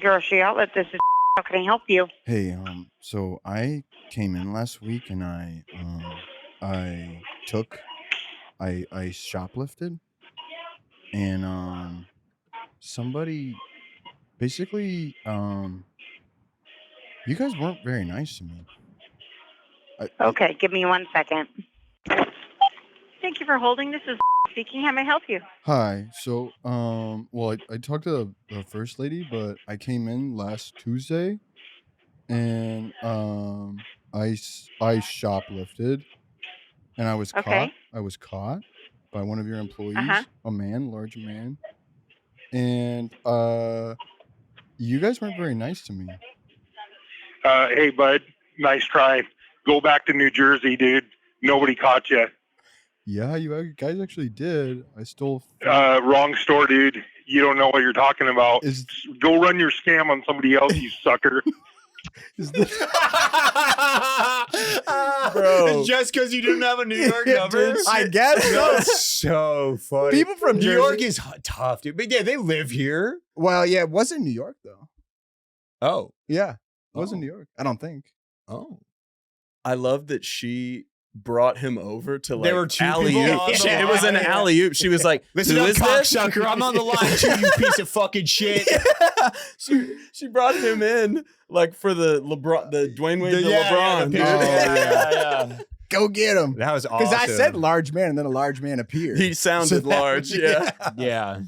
grocery outlet. This is how can I help you? Hey, so I came in last week and I shoplifted, and somebody basically you guys weren't very nice to me. Okay, give me 1 second. Thank you for holding. This is speaking. How may I help you? Hi. So, well, I talked to the first lady, but I came in last Tuesday, and I shoplifted, and I was caught. Okay. I was caught by one of your employees, Uh-huh. a man, large man, and you guys weren't very nice to me. Hey, bud, nice try. Go back to New Jersey, dude. Nobody caught you. Yeah, you guys actually did. I stole. Wrong store, dude. You don't know what you're talking about. Is Go run your scam on somebody else, you sucker. is this? Bro. Just because you didn't have a New York number? I guess so. That's so funny. People from New Jersey. York is tough, dude. But yeah, they live here. Well, yeah, it wasn't New York though. Oh. Yeah, it wasn't Oh. New York. I don't think. Oh. I love that she brought him over to like There were two alley people oop. on the It was an line. alley oop. She was like, Listen "Who up, is this?" cocksucker. I'm on the line too, you piece of fucking shit. she brought him in like for the Dwayne Wade to LeBron. the dude. picture. Yeah. Go get him. That was awesome. Because I said large man, and then a large man appeared. He sounded So that large. was- Yeah. Yeah.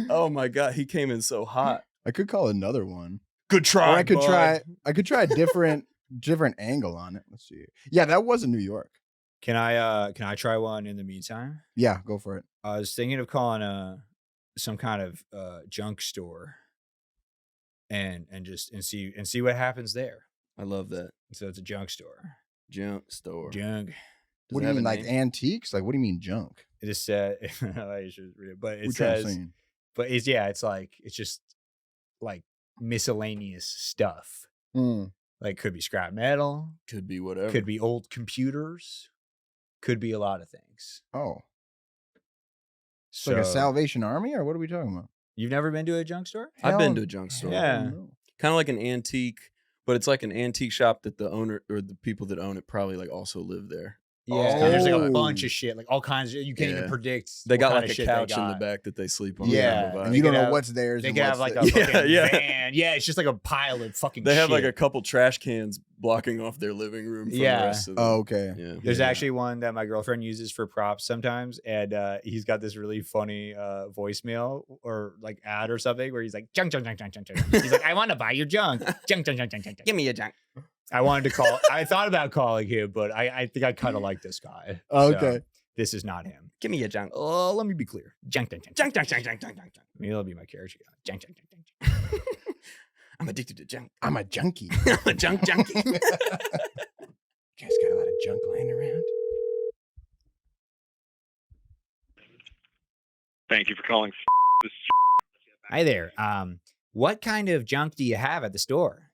Oh my god, he came in so hot. I could call another one. Good try. Or I could bud. try a different angle on it. Let's see. Yeah, that was in New York. Can I try one in the meantime? Yeah, go for it. I was thinking of calling some kind of junk store and see what happens there. I love that. So it's a junk store. Junk store. Junk. What do you mean, like antiques? Like, what do you mean junk? It just said, I should read it, but it What you trying to says, say? but it's it's just like miscellaneous stuff. Mm. Like could be scrap metal, Could be whatever. could be old computers, could be a lot of things. Oh, it's So like a Salvation Army, or what are we talking about? you've never been to a junk store? I've been Hell- to a junk store. Yeah. No. Kind of like an antique, but it's like an antique shop that the owner or the people that own it probably like also live there. Yeah, there's like a Oh. bunch of shit, like all kinds of. You can't even Yeah. predict. They what got kind like of a shit they couch in the got. back that they sleep on. Yeah. Kind of vibe. And you don't could know have- what's theirs. They and could have what's like a theirs. fucking Yeah. van. Yeah, it's just like a pile of fucking. They have like a shit. couple trash cans blocking off their living room from Yeah. the rest of them. Oh, okay. Yeah. There's Yeah. actually one that my girlfriend uses for props sometimes, and he's got this really funny voicemail or like ad or something where he's like junk. He's like, I want to buy your junk. Junk. Give me a junk. I wanted to call. I thought about calling him, but I think I kind of like this guy. Okay. So, this is not him. Give me a junk. Oh, let me be clear. Junk. Junk. Maybe that'll be my character. Junk. I'm addicted to junk. I'm a junkie. I'm a junk junkie. You guys got a lot of junk lying around. Thank you for calling. This is Hi there. What kind of junk do you have at the store?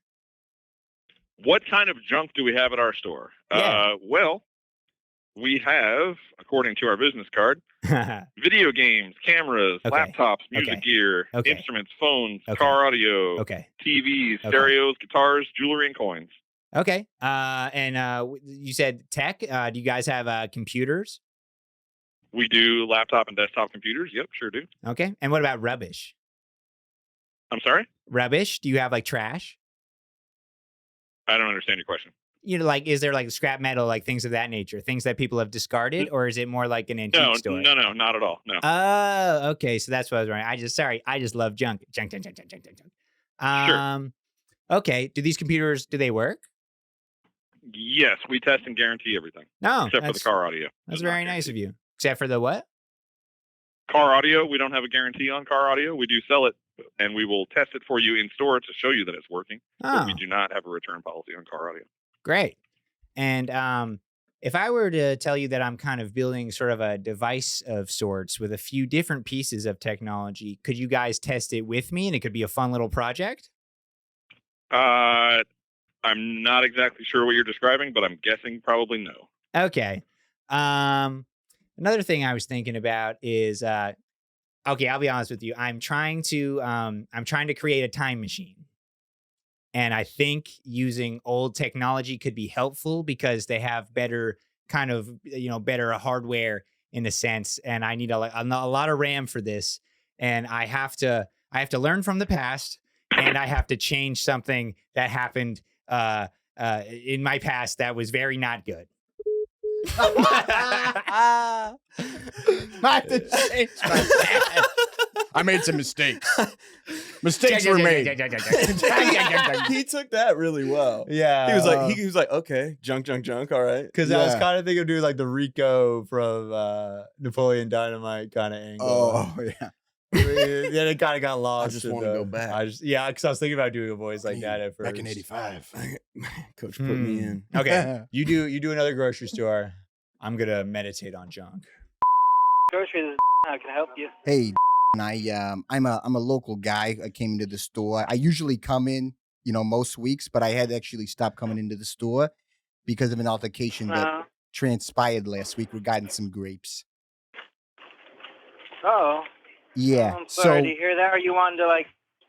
What kind of junk do we have at our store? Yeah. Well, we have, according to our business card, video games, cameras, Okay. laptops, music Okay. gear, Okay. instruments, phones, Okay. car audio, Okay. TVs, Okay. stereos, guitars, jewelry, and coins. Okay. You said tech. Do you guys have computers? We do laptop and desktop computers. Yep, sure do. Okay. And what about rubbish? I'm sorry? Rubbish? Do you have like trash? I don't understand your question. You know, like, is there like scrap metal, like things of that nature, things that people have discarded, or is it more like an antique No, store? no, not at all. No. Oh, okay. So that's what I was wondering. I just love junk. Junk. Okay. Do these computers, do they work? Yes, we test and guarantee everything, No. except for the car audio. That's Does not very nice guarantee. of you. Except for the what? Car audio, we don't have a guarantee on car audio. We do sell it, and we will test it for you in store to show you that it's working. But Oh, we do not have a return policy on car audio. great. And if I were to tell you that I'm kind of building sort of a device of sorts with a few different pieces of technology, could you guys test it with me and it could be a fun little project? I'm not exactly sure what you're describing, but I'm guessing probably no. Okay. Another thing I was thinking about is okay, I'll be honest with you. I'm trying to create a time machine. And I think using old technology could be helpful because they have better kind of, better hardware in a sense. And I need a lot of RAM for this. And I have to learn from the past, and I have to change something that happened in my past that was very not good. I have to change my I made some mistakes. Mistakes were made. He took that really well. Yeah. He was like, he was like, okay, junk. All right. Because I was Yeah. kind of thinking of doing like the Rico from Napoleon Dynamite kind of angle. Oh, yeah. Then it kind of got lost. just in wanna the- go back. because I was thinking about doing a voice like that at first. Back in 85. Coach put me in. Okay, you do another grocery store. I'm gonna meditate on junk. Grocery, this is how can I help you? Hey, I'm a local guy. I came into the store. I usually come in, most weeks, but I had to actually stop coming into the store because of an altercation that transpired last week regarding some grapes. Oh, Yeah. I'm sorry to hear that. Are you wanting to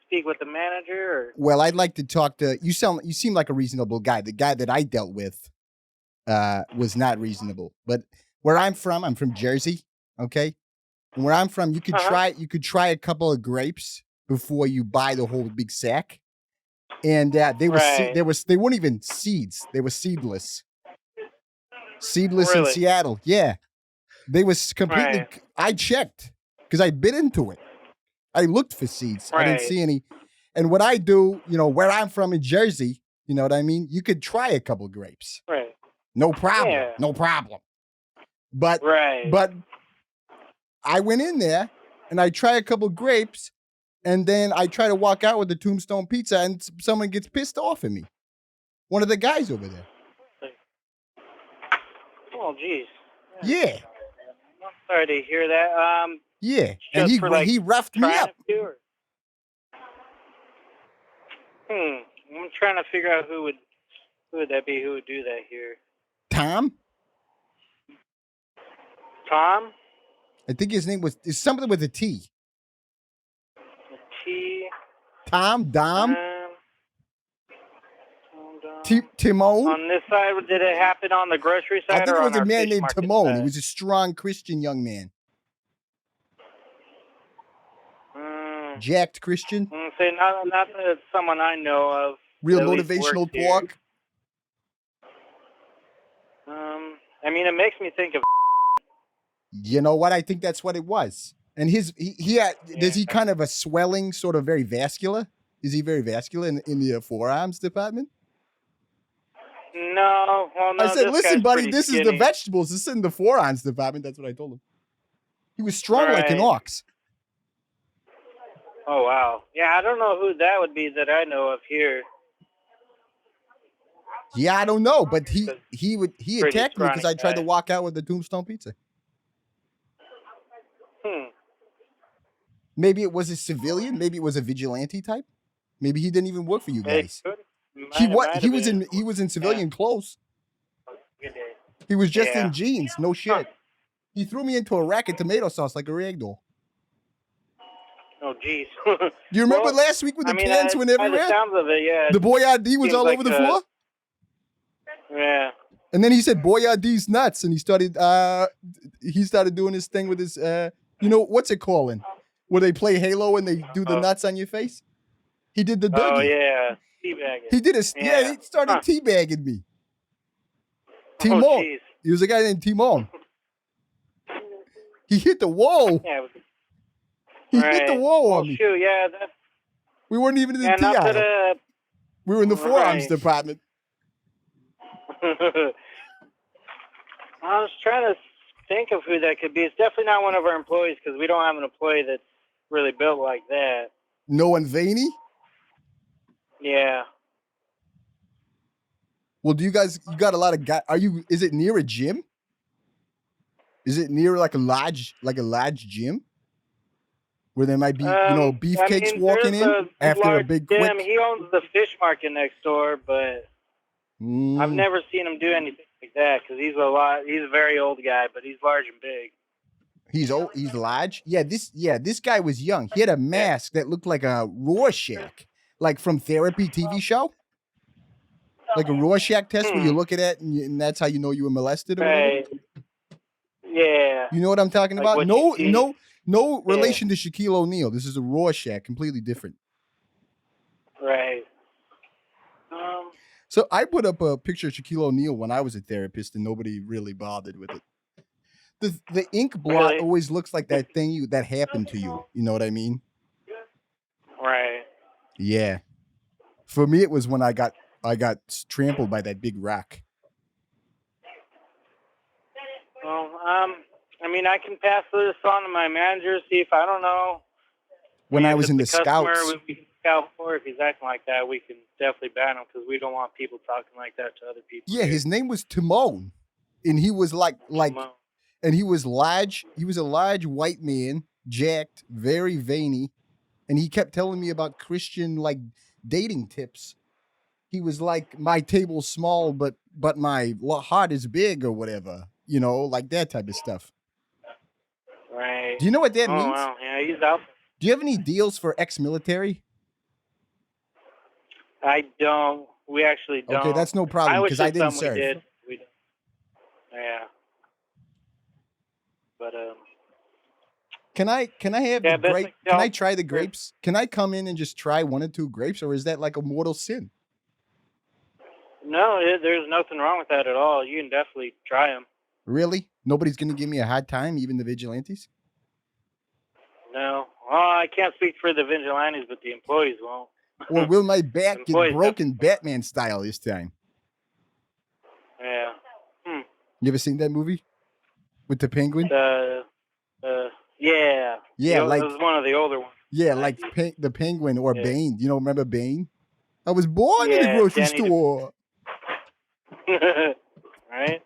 speak with the manager or? Well, I'd like to talk to you. You seem like a reasonable guy. The guy that I dealt with, was not reasonable. But where I'm from Jersey, okay? And where I'm from, you could try a couple of grapes before you buy the whole big sack. And they weren't even seeds. They were seedless. Seedless in Really? Seattle. Yeah. They was completely Right. I checked because I bit into it. I looked for seeds. I didn't Right. see any. And what I do, where I'm from in Jersey, you know what I mean? You could try a couple grapes. Right. No problem. Yeah. No problem. But Right. but I went in there and I try a couple grapes and then I try to walk out with the Tombstone pizza and someone gets pissed off at me. One of the guys over there. Oh, geez. Yeah. I'm sorry to hear that. Yeah. And Just for, like, he roughed me trying up. to, or... I'm trying to figure out who would that be? Who would do that here? Tom? Tom? I think his name was something with a T. T. Tom? Dom? Dom. Timon? On this side, did it happen on the grocery side? I think or it on was a our man fish named market Timon. side? He was a strong Christian young man. Jacked Christian. Say not that it's someone I know of. Real that at least motivational works here. talk. I mean, it makes me think of. You know what? I think that's what it was. And is he kind of a swelling, sort of very vascular? Is he very vascular in the forearms department? No, well, no. I said, this listen, guy's buddy, pretty this is skinny. the vegetables. This is in the forearms department. That's what I told him. He was strong like an Right. ox. Oh wow, yeah, I don't know who that would be that I know of here. Yeah, I don't know, but he Pretty attacked me because I scrawny tried to guy. walk out with the Tombstone pizza. Maybe it was a civilian. Maybe it was a vigilante type. Maybe he didn't even work for you guys. He was in civilian clothes. He was just Yeah. in jeans. No shit. He threw me into a rack of tomato sauce like a ragdoll. Oh jeez. Do you remember Well, last week with the cans went by the everywhere? sounds of it, yeah. The Boyardee was seems all like over the floor. Yeah. And then he said Boyardee's nuts, and he started doing his thing with his what's it calling? Where they play Halo and they do the nuts on your face? He did the Dougie. Oh yeah. Teabagging. He did he started teabagging me. Timon. Oh jeez. He was a guy named Timon. He hit the wall. Yeah. He hit the wall on me. Shoot, yeah. That, We weren't even in the yeah, tea not aisle. that, We were in the forearms Right. department. I was trying to think of who that could be. It's definitely not one of our employees because we don't have an employee that's really built like that. No one veiny? Yeah. Well, you got a lot of guys. Is it near a gym? Is it near like a large gym? Where there might be, beefcakes walking in after a big gym. quick. He owns the fish market next door, but I've never seen him do anything like that because he's a very old guy, but he's large and big. He's old. He's large. Yeah, this guy was young. He had a mask that looked like a Rorschach, like from Therapy TV show, like a Rorschach test where you look at it and that's how you know you were molested. Or Right. Yeah. You know what I'm talking Like about? what No, you see. no relation to Shaquille O'Neal. This is a Rorschach, completely different. Right. So I put up a picture of Shaquille O'Neal when I was a therapist, and nobody really bothered with it. The ink blot Really? always looks like that thing that happened to you. You know what I mean? Right. Yeah. For me, it was when I got trampled by that big rock. Well, I mean, I can pass this on to my manager, see if I don't know. When I If was it's in the customer scouts. we can scout for. If he's acting like that, we can definitely ban him because we don't want people talking like that to other people. Yeah, his name was Timon, and he was and he was large. He was a large white man, jacked, very veiny, and he kept telling me about Christian dating tips. He was like, my table's small, but my heart is big, or whatever. Like that type of stuff. Right. Do you know what that means? Wow. Yeah, he's out. Do you have any deals for ex-military? I don't. We actually don't. Okay, that's no problem because I didn't serve. We don't. Yeah. But Can I have Yeah, the best grape? thing- Can I try the grapes? Can I come in and just try 1 or 2 grapes, or is that like a mortal sin? no, there's nothing wrong with that at all. You can definitely try them. Really? Nobody's gonna give me a hard time, even the vigilantes? No. Well, I can't speak for the vigilantes, but the employees won't. Or will my back get Employees broken Batman style this time? Yeah. You ever seen that movie with the penguin? Yeah. Yeah, It like was one of the older ones. yeah, like the penguin or Yeah. Bane. You know, remember Bane? I was born in the Yeah, grocery Danny store. Right?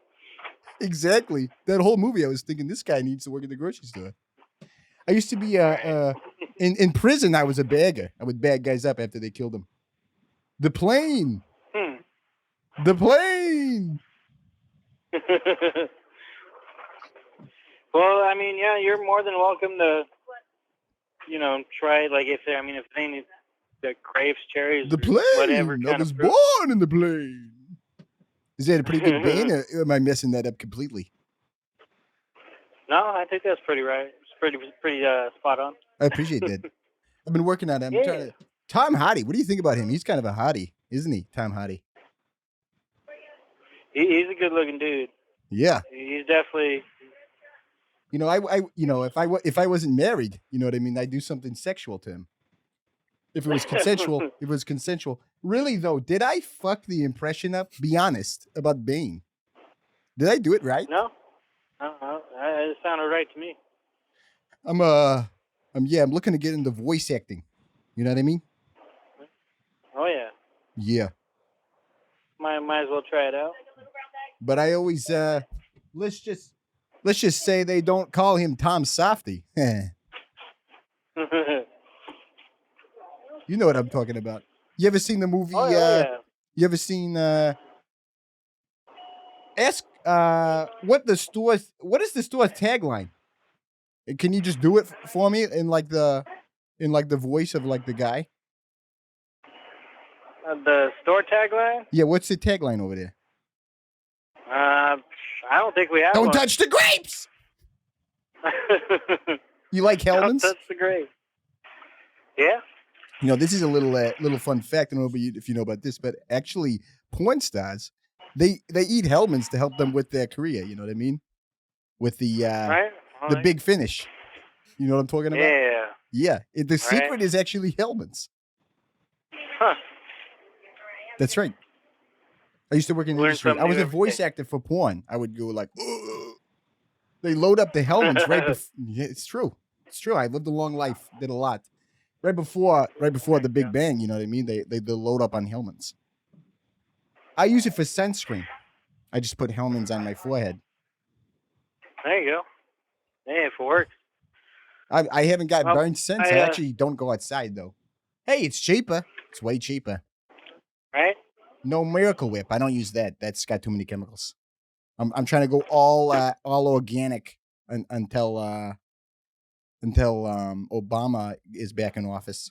Exactly. That whole movie, I was thinking this guy needs to work at the grocery store. I used to be in prison. I was a bagger. I would bag guys up after they killed them. The plane. The plane. Well, I mean, yeah, you're more than welcome to, try. Like if they need the grapes, cherries, The or plane. whatever I kind was of fruit. born in the plane. Is that a pretty good Bane, or am I messing that up completely? No, I think that's pretty right. It's pretty spot on. I appreciate that. I've been working on it. I'm trying to. Tom Hardy. What do you think about him? He's kind of a hottie, isn't he? Tom Hardy. He's a good-looking dude. Yeah. He's definitely. You know, if I wasn't married, you know what I mean, I'd do something sexual to him. If it was consensual, if it was consensual. Really though, did I fuck the impression up? Be honest about Bane. Did I do it right? No. It sounded right to me. I'm looking to get into voice acting. You know what I mean? Oh yeah. Yeah. Might as well try it out. But I always let's just say they don't call him Tom Softy. You know what I'm talking about. You ever seen the movie? Yeah. You ever seen? Ask what is the store's tagline? Can you just do it for me in like the voice of like the guy? The store tagline? Yeah, what's the tagline over there? I don't think we have Don't one. touch the grapes. You like Hellman's? Don't touch the grapes. Yeah. You know, this is a little fun fact. I don't know if you know about this, but actually, porn stars they eat Hellman's to help them with their career. You know what I mean? With the Right? the big finish. You know what I'm talking about? Yeah. Yeah. The secret is actually Hellman's. Huh. That's right. I used to work in the Learn industry. I something was new a every voice day. actor for porn. I would go like, ugh. They load up the Hellman's right before. Yeah, it's true. It's true. I lived a long life. Did a lot. Right before the Big Bang. You know what I mean? They load up on Hellman's. I use it for sunscreen. I just put Hellman's on my forehead. There you go. Hey, if it works. I haven't got Well, burned since. I actually don't go outside though. Hey, it's cheaper. It's way cheaper. Right? No Miracle Whip. I don't use that. That's got too many chemicals. I'm trying to go all organic until Obama is back in office.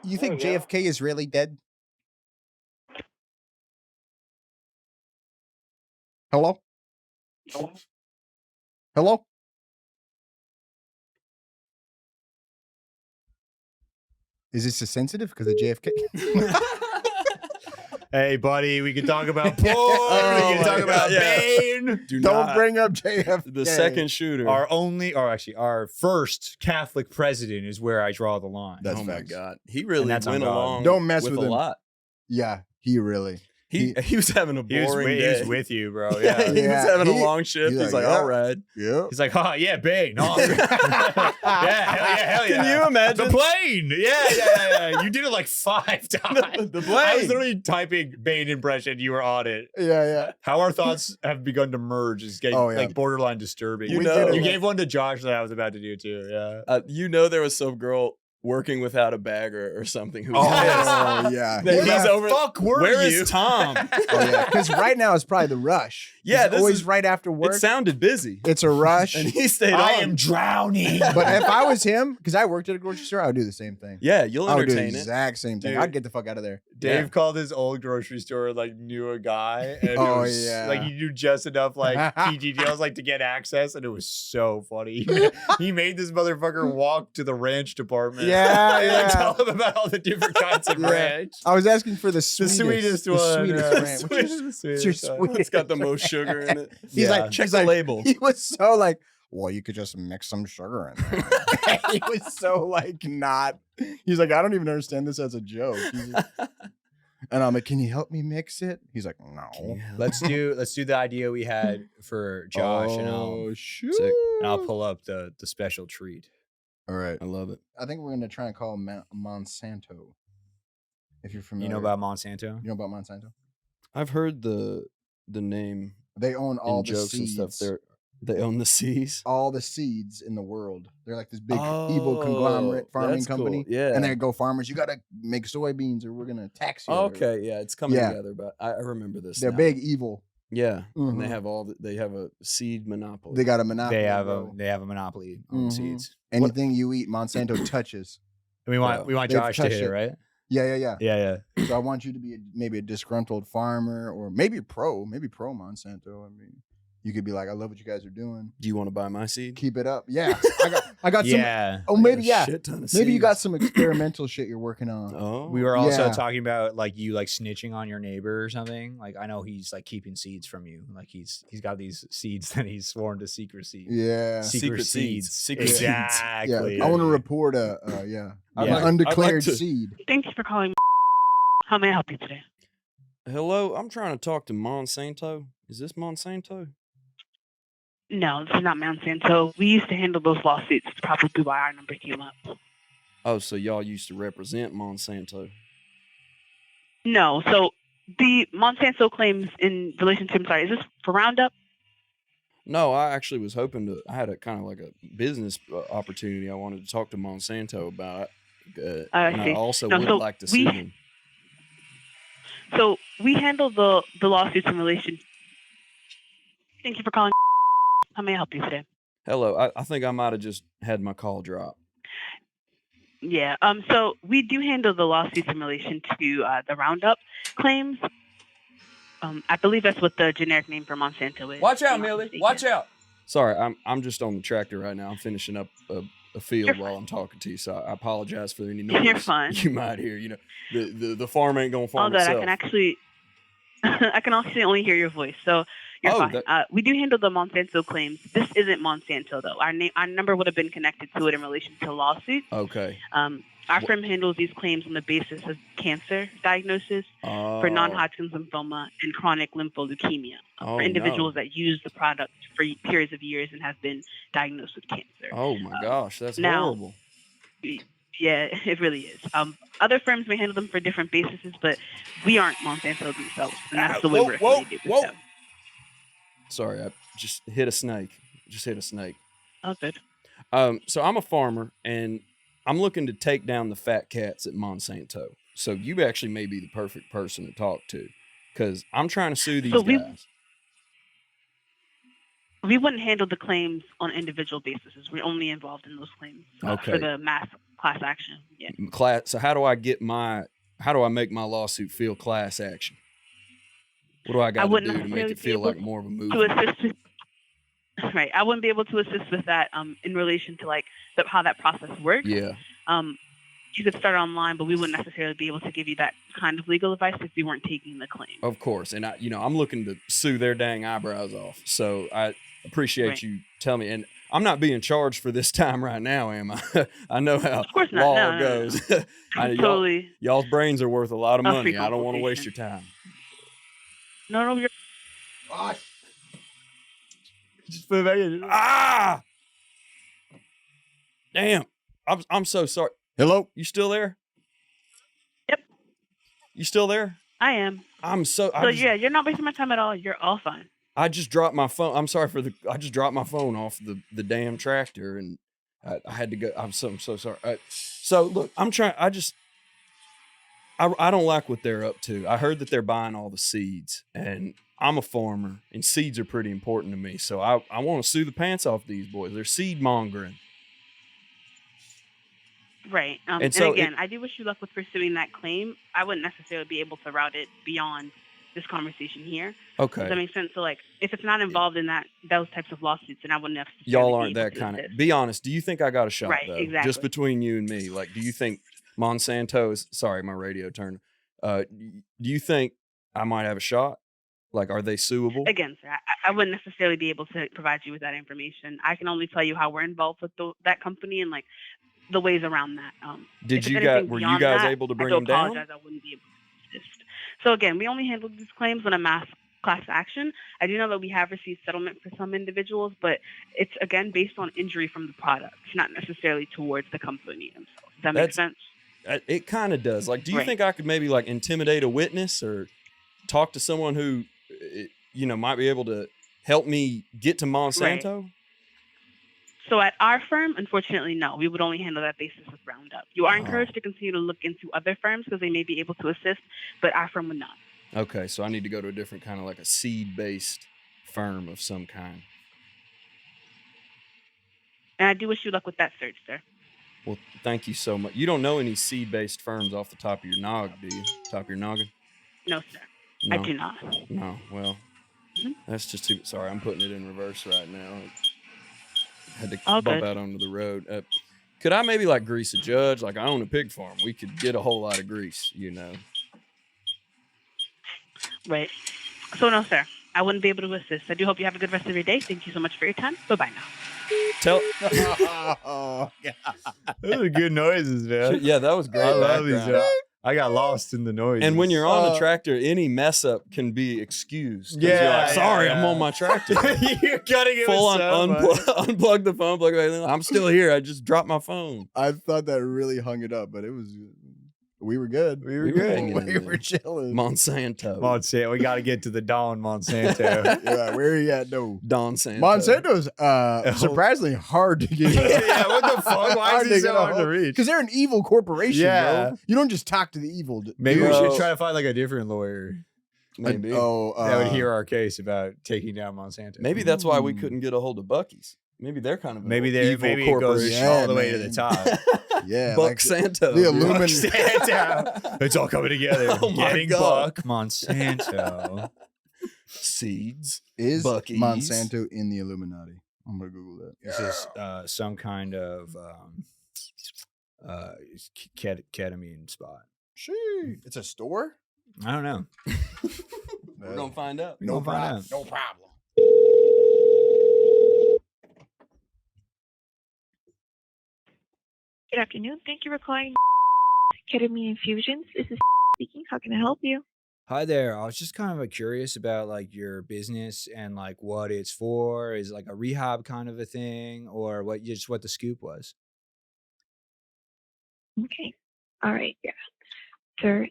You think There we JFK is really dead? Hello? Hello? Is this a sensitive because of JFK? Hey, buddy, we can talk about porn. Oh we can talk my about God, yeah. Bane. Don't bring up JFK. The second shooter. Our first Catholic president is where I draw the line. That's oh my facts. God. He really that's on went God. along Don't mess with a him. lot. Yeah, he really. He was having a He was, boring he day. was with you, bro. Yeah, Yeah. he was having a long shift. he's He's like, like, yeah. all right. Yeah. He's like, oh, yeah, Bane. Oh, hell yeah. Can you imagine? The plane. Yeah. You did it like 5 times. The I was plane. literally typing Bane impression. You were on it. Yeah. How our thoughts have begun to merge is getting Oh, yeah. like borderline disturbing. You We know- did You it. gave one to Josh that I was about to do too. Yeah. There was some girl working without a bag or something who Oh, was pissed. yeah. That Where he's the over. fuck were Where you? is Tom? Oh, yeah. Because right now it's probably the rush. Yeah, It's this always is- right after work. It sounded busy. It's a rush. And he stayed I on. am drowning. But if I was him, because I worked at a grocery store, I would do the same thing. Yeah, you'll I would do the entertain it. exact same thing. Dude. I'd get the fuck out of there. Dave called his old grocery store like knew a guy, and like he knew just enough like key details like to get access, and it was so funny. He made this motherfucker walk to the ranch department. And tell him about all the different kinds of ranch. I was asking for the sweetest one. The sweetest ranch. It's got the most sugar in it. He's like, check the label. He was so like, well, you could just mix some sugar in there. He was so like not. He's like, I don't even understand this as a joke. And I'm like, can you help me mix it? He's like, no. Let's do the idea we had for Josh, and I'll pull up the special treat. All right, I love it. I think we're gonna try and call Monsanto. If you're familiar, you know about Monsanto. You know about Monsanto? I've heard the name. They own all the jokes seeds. and stuff. They own the seeds. All the seeds in the world. They're like this big evil conglomerate farming company. Cool. Yeah. And they go, farmers, you gotta make soybeans or we're gonna tax you. Okay, yeah, it's coming together, but I remember this. They're big evil. Yeah. And they have they have a seed monopoly. They got a monopoly. They have a monopoly on seeds. Anything you eat, Monsanto touches. We want Josh to hit it, right? Yeah. So I want you to be maybe a disgruntled farmer or maybe pro Monsanto. I mean, you could be like, I love what you guys are doing. Do you want to buy my seed? Keep it up. Yeah. I got some. Yeah. Oh, maybe, shit ton of maybe you seeds. got some experimental shit you're working on. Oh. We were also talking about like you like snitching on your neighbor or something. Like I know he's like keeping seeds from you. Like he's got these seeds that he's sworn to secrecy. Yeah. Secret seeds. Secret exactly. Yeah. I want to report an undeclared seed. Thank you for calling. How may I help you today? Hello, I'm trying to talk to Monsanto. Is this Monsanto? No, this is not Monsanto. We used to handle those lawsuits. It's probably why our number came up. Oh, so y'all used to represent Monsanto? No, so the Monsanto claims in relation to, I'm sorry, is this for Roundup? No, I actually was hoping to, I had a kind of like a business opportunity I wanted to talk to Monsanto about. And I also would like to see them. So we handle the lawsuits in relation. Thank you for calling. How may I help you today? Hello, I think I might have just had my call drop. Yeah. So we do handle the lawsuits in relation to the Roundup claims. I believe that's what the generic name for Monsanto is. Watch out, Millie. Watch out. Sorry, I'm just on the tractor right now. I'm finishing up a field while I'm talking to you, so I apologize for any noise You're fine. you might hear. You know, the farm ain't gonna farm that itself. I can actually, I can actually only hear your voice, so you're fine. We do handle the Monsanto claims. This isn't Monsanto though. Our number would have been connected to it in relation to lawsuits. Okay. Our firm handles these claims on the basis of cancer diagnosis for non-Hodgkin's lymphoma and chronic lympholeukemia for individuals that use the product for periods of years and have been diagnosed with cancer. Oh my gosh, that's horrible. Yeah, it really is. Other firms may handle them for different bases, but we aren't Monsanto themselves, and that's the way we're affiliated with them. Sorry, I just hit a snake. Oh, good. So I'm a farmer, and I'm looking to take down the fat cats at Monsanto. So you actually may be the perfect person to talk to, because I'm trying to sue these guys. We wouldn't handle the claims on individual basis. We're only involved in those claims for the mass class action. Yeah. So how do I make my lawsuit feel class action? What do I got to do to make it feel like more of a movement? Right. I wouldn't be able to assist with that in relation to like how that process works. Yeah. You could start online, but we wouldn't necessarily be able to give you that kind of legal advice if we weren't taking the claim. Of course. And I'm looking to sue their dang eyebrows off. So I appreciate you telling me. And I'm not being charged for this time right now, am I? I know how law goes. Totally. Y'all's brains are worth a lot of money. I don't want to waste your time. No, you're. Just put it back in. Damn. I'm so sorry. Hello? You still there? Yep. You still there? I am. You're not wasting my time at all. You're all fine. I just dropped my phone. I'm sorry I just dropped my phone off the damn tractor, and I had to go. I'm so sorry. So look, I'm trying. I don't like what they're up to. I heard that they're buying all the seeds, and I'm a farmer, and seeds are pretty important to me. So I want to sue the pants off these boys. They're seed mongering. Right. And And so again, I do wish you luck with pursuing that claim. I wouldn't necessarily be able to route it beyond this conversation here. Does that okay, make sense? So, like, if it's not involved in those types of lawsuits, then I wouldn't necessarily y'all be aren't able that to kind of. assist. Be honest. Do you think I got a shot Right, though? exactly. Just between you and me, like, do you think Monsanto is? Sorry, my radio turned. Do you think I might have a shot? Like, are they suable? Again, sir, I wouldn't necessarily be able to provide you with that information. I can only tell you how we're involved with that company and like the ways around that. Did if you it's guys? anything Were you beyond guys that, able to I bring do them down? apologize. I wouldn't be able to assist. So again, we only handle these claims when a mass class action. I do know that we have received settlement for some individuals, but it's again based on injury from the product, not necessarily towards the company themselves. Does that make sense? It kind of does. Like, do you Right. think I could maybe like intimidate a witness or talk to someone who, might be able to help me get to Monsanto? So at our firm, unfortunately, no. We would only handle that basis with Roundup. You are Oh. encouraged to continue to look into other firms because they may be able to assist, but our firm would not. Okay, so I need to go to a different kind of like a seed-based firm of some kind. And I do wish you luck with that search, sir. Well, thank you so much. You don't know any seed-based firms off the top of your do you? Top of your noggin? No, sir. No. I do not. No, well, that's just too. Sorry, I'm putting it in reverse right now. Had to All bump good. out onto the road. Could I maybe like grease a judge? Like, I own a pig farm. We could get a whole lot of grease, Right. So no, sir. I wouldn't be able to assist. I do hope you have a good rest of your day. Thank you so much for your time. Bye-bye now. Tell. Oh, Those are good noises, man. Yeah, that was great. I love these. background. I got lost in the noise. And when you're on a tractor, any mess up can be excused. 'Cause Yeah, you're like, sorry, yeah. I'm on my tractor. you're cutting it Full on so much. unplug the phone, plug it in. I'm still here. I just dropped my phone. I thought that really hung it up, but we were good. We were We were good. hanging in We there. were chilling. Monsanto. Monsanto. We got to get to the Don Monsanto. Yeah, where are you at? No. Don Santo. Monsanto's surprisingly hard to get. Yeah, what the fuck? Why is it so hard to reach? Because they're an evil corporation, Yeah. bro. You don't just talk to the evil. Maybe dude. we Well- should try to find like a different lawyer Maybe. that would hear our case about taking down Monsanto. Maybe that's why we couldn't get a hold of Buc-ee's. Maybe they're kind of an Maybe evil it goes corporation. Yeah, all the way to man. the top. Yeah, Buck like Santo. the dude. Illumin- Monsanto. It's all coming together. Oh my Getting God. Buck Monsanto. Seeds. is Buc-ee's. Monsanto in the Illuminati? I'm gonna Google that. This is some kind of ketamine spot. She. It's a store. I don't know. We're going to find out. We're gonna find out. No problem. Good afternoon. Thank you for calling Ketamine Infusions. This is speaking. How can I help you? Hi there. I was just kind of curious about like your business and like what it's for. Is it like a rehab kind of a thing, or what the scoop was? Okay. All right. Yeah. Sir, if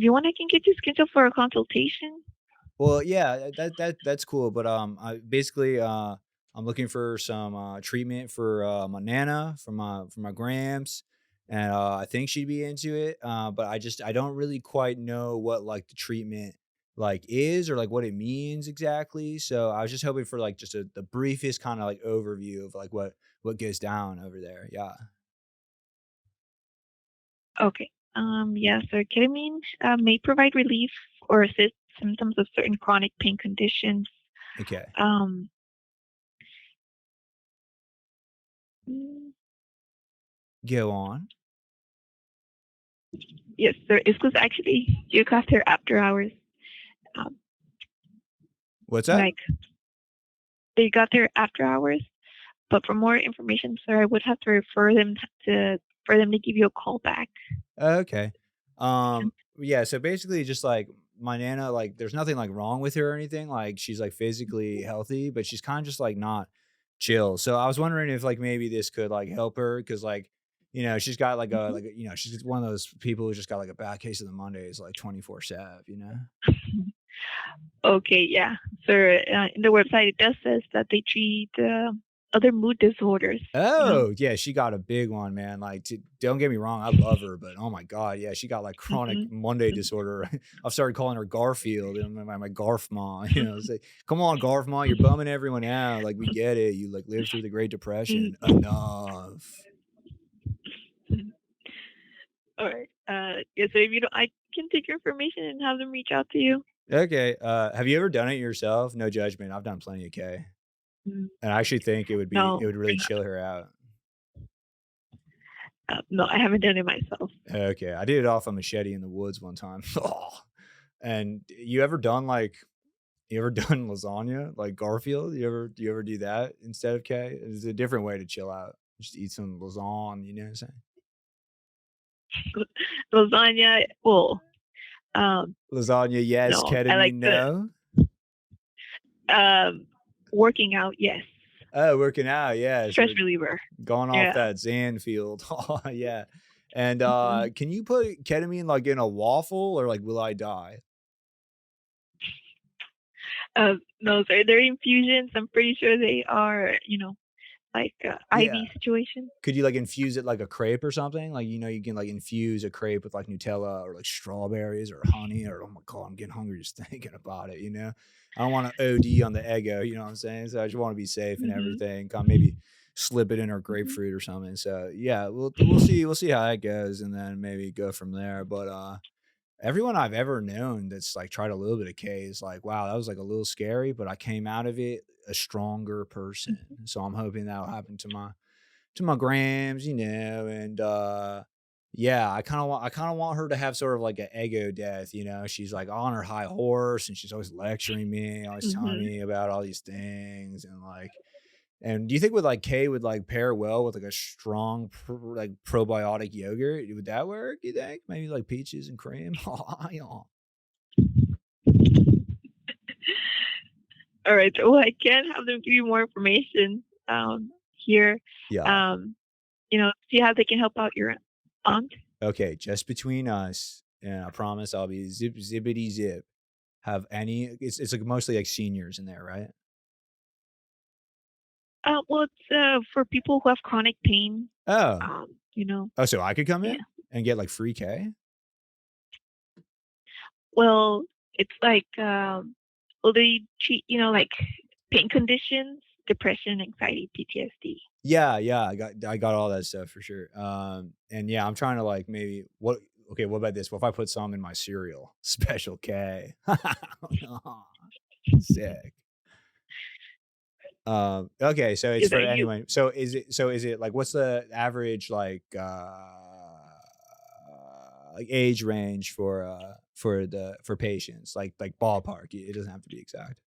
you want, I can get you scheduled for a consultation. Well, yeah, that's cool. But I basically I'm looking for some treatment for my nana, for my grams, and I think she'd be into it. But I don't really quite know what like the treatment like is or like what it means exactly. So I was just hoping for like just the briefest kind of like overview of like what goes down over there. Yeah. Okay. Yeah, sir. Ketamine may provide relief or assist symptoms of certain chronic pain conditions. Okay. Go on. Yes, sir. It was actually you got there after hours. What's that? Like they got there after hours, but for more information, sir, I would have to refer them to give you a call back. Okay. Yeah, so basically just like my nana, like there's nothing like wrong with her or anything. Like she's like physically healthy, but she's kind of just like not chill. So I was wondering if like maybe this could like help her because like, you know, she's got like a she's one of those people who just got like a bad case of the Mondays like 24/7, you know? Okay, yeah, sir. In the website, it does says that they treat other mood disorders. Oh, yeah, she got a big one, man. Like, don't get me wrong, I love her, but oh my God, yeah, she got like chronic Monday disorder. I've started calling her Garfield and my Garf Ma, you know, say, come on, Garf Ma, you're bumming everyone out. Like, we get it. You like lived through the Great Depression. Enough. All right. Yeah. So if you don't, I can take your information and have them reach out to you. Okay. Have you ever done it yourself? No judgment. I've done plenty of K. Mm, And I actually think it would No, really chill her out. no, I haven't done it myself. Okay. I did it off a machete in the woods one time. And you ever done lasagna like Garfield? Do you ever do that instead of K? It's a different way to chill out. Just eat some lasagna, you know what I'm saying? Lasagna. Well, Lasagna, yes. no, I Ketamine, like no. working out. Yes. Oh, working out, yeah. Stress So reliever. going off Yeah. that Zan field. Oh, yeah. And Mhm. can you put ketamine like in a waffle or like will I die? No, sir. They're infusions. I'm pretty sure they are. Like IV Yeah. situation. Could you like infuse it like a crepe or something? Like, you can like infuse a crepe with like Nutella or like strawberries or honey or, oh my God, I'm getting hungry just thinking about it, I don't want to OD on the Eggo, you know what I'm saying? So I just want to be safe and Mhm. everything. Maybe slip it in our Mhm. grapefruit or something. So yeah, we'll see how that goes and then maybe go from there. But everyone I've ever known that's like tried a little bit of K is like, wow, that was like a little scary, but I came out of it a stronger person. So I'm hoping that'll happen to my grams, and yeah, I kind of want her to have sort of like an ego death, She's like on her high horse and she's always lecturing me, always telling Mhm. me about all these things and do you think with like K would like pair well with like a strong like probiotic yogurt? Would that work? You think maybe like peaches and cream? Yeah. All right. Well, I can have them give you more information here. Yeah. See how they can help out your aunt. Okay, just between us, and I promise I'll be zippity zip. Have any? It's like mostly like seniors in there, right? Well, it's for people who have chronic pain. Oh, so I could come Yeah. in and get like free K. Well, it's like they treat like pain conditions, depression, anxiety, PTSD. Yeah, I got all that stuff for sure. And yeah, I'm trying to like maybe what? Okay, what about this? What if I put some in my cereal? Special K. Sick. Okay, so it's Is for that you? anyone. So is it like what's the average like age range for patients? Like ballpark. It doesn't have to be exact.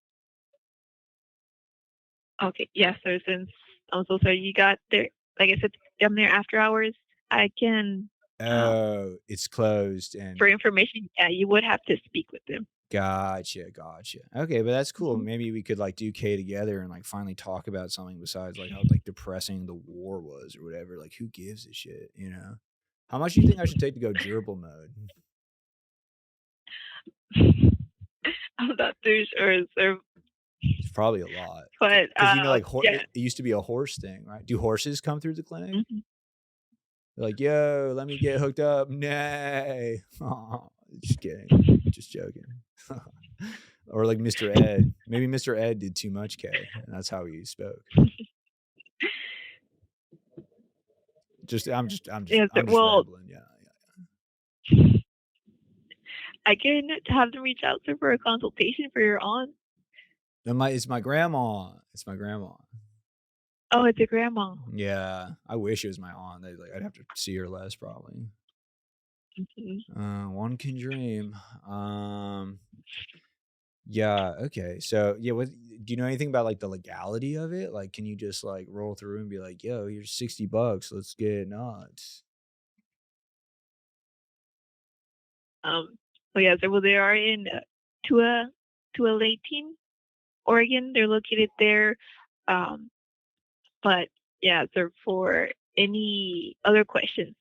Okay. Yeah. So since I'm so sorry you got there, like I said, I'm there after hours. I can Oh, it's closed and for information. Yeah, you would have to speak with them. gotcha. Okay, but that's cool. Mhm. Maybe we could like do K together and like finally talk about something besides like how like depressing the war was or whatever. Like who gives a shit, How much do you think I should take to go gerbil mode? I'm not too sure, sir. It's probably a lot. But Because like yeah. it used to be a horse thing, right? Do horses come through the clinic? Mhm. They're like, yo, let me get hooked up. Nay. Aw, just kidding. Just joking. Or like Mr. Ed. Maybe Mr. Ed did too much K, and that's how he spoke. I'm just Yeah, sir. Well, rambling. Yeah. I can have them reach out to for a consultation for your aunt. It's my grandma. It's my grandma. Oh, it's your grandma. Yeah. I wish it was my aunt. I'd have to see her less probably. Mhm. One can dream. Yeah, okay. So yeah, do you know anything about like the legality of it? Like, can you just like roll through and be like, yo, here's $60, let's get nuts. Oh yeah, so they are in Tualatin, Oregon. They're located there. But yeah, so for any other questions,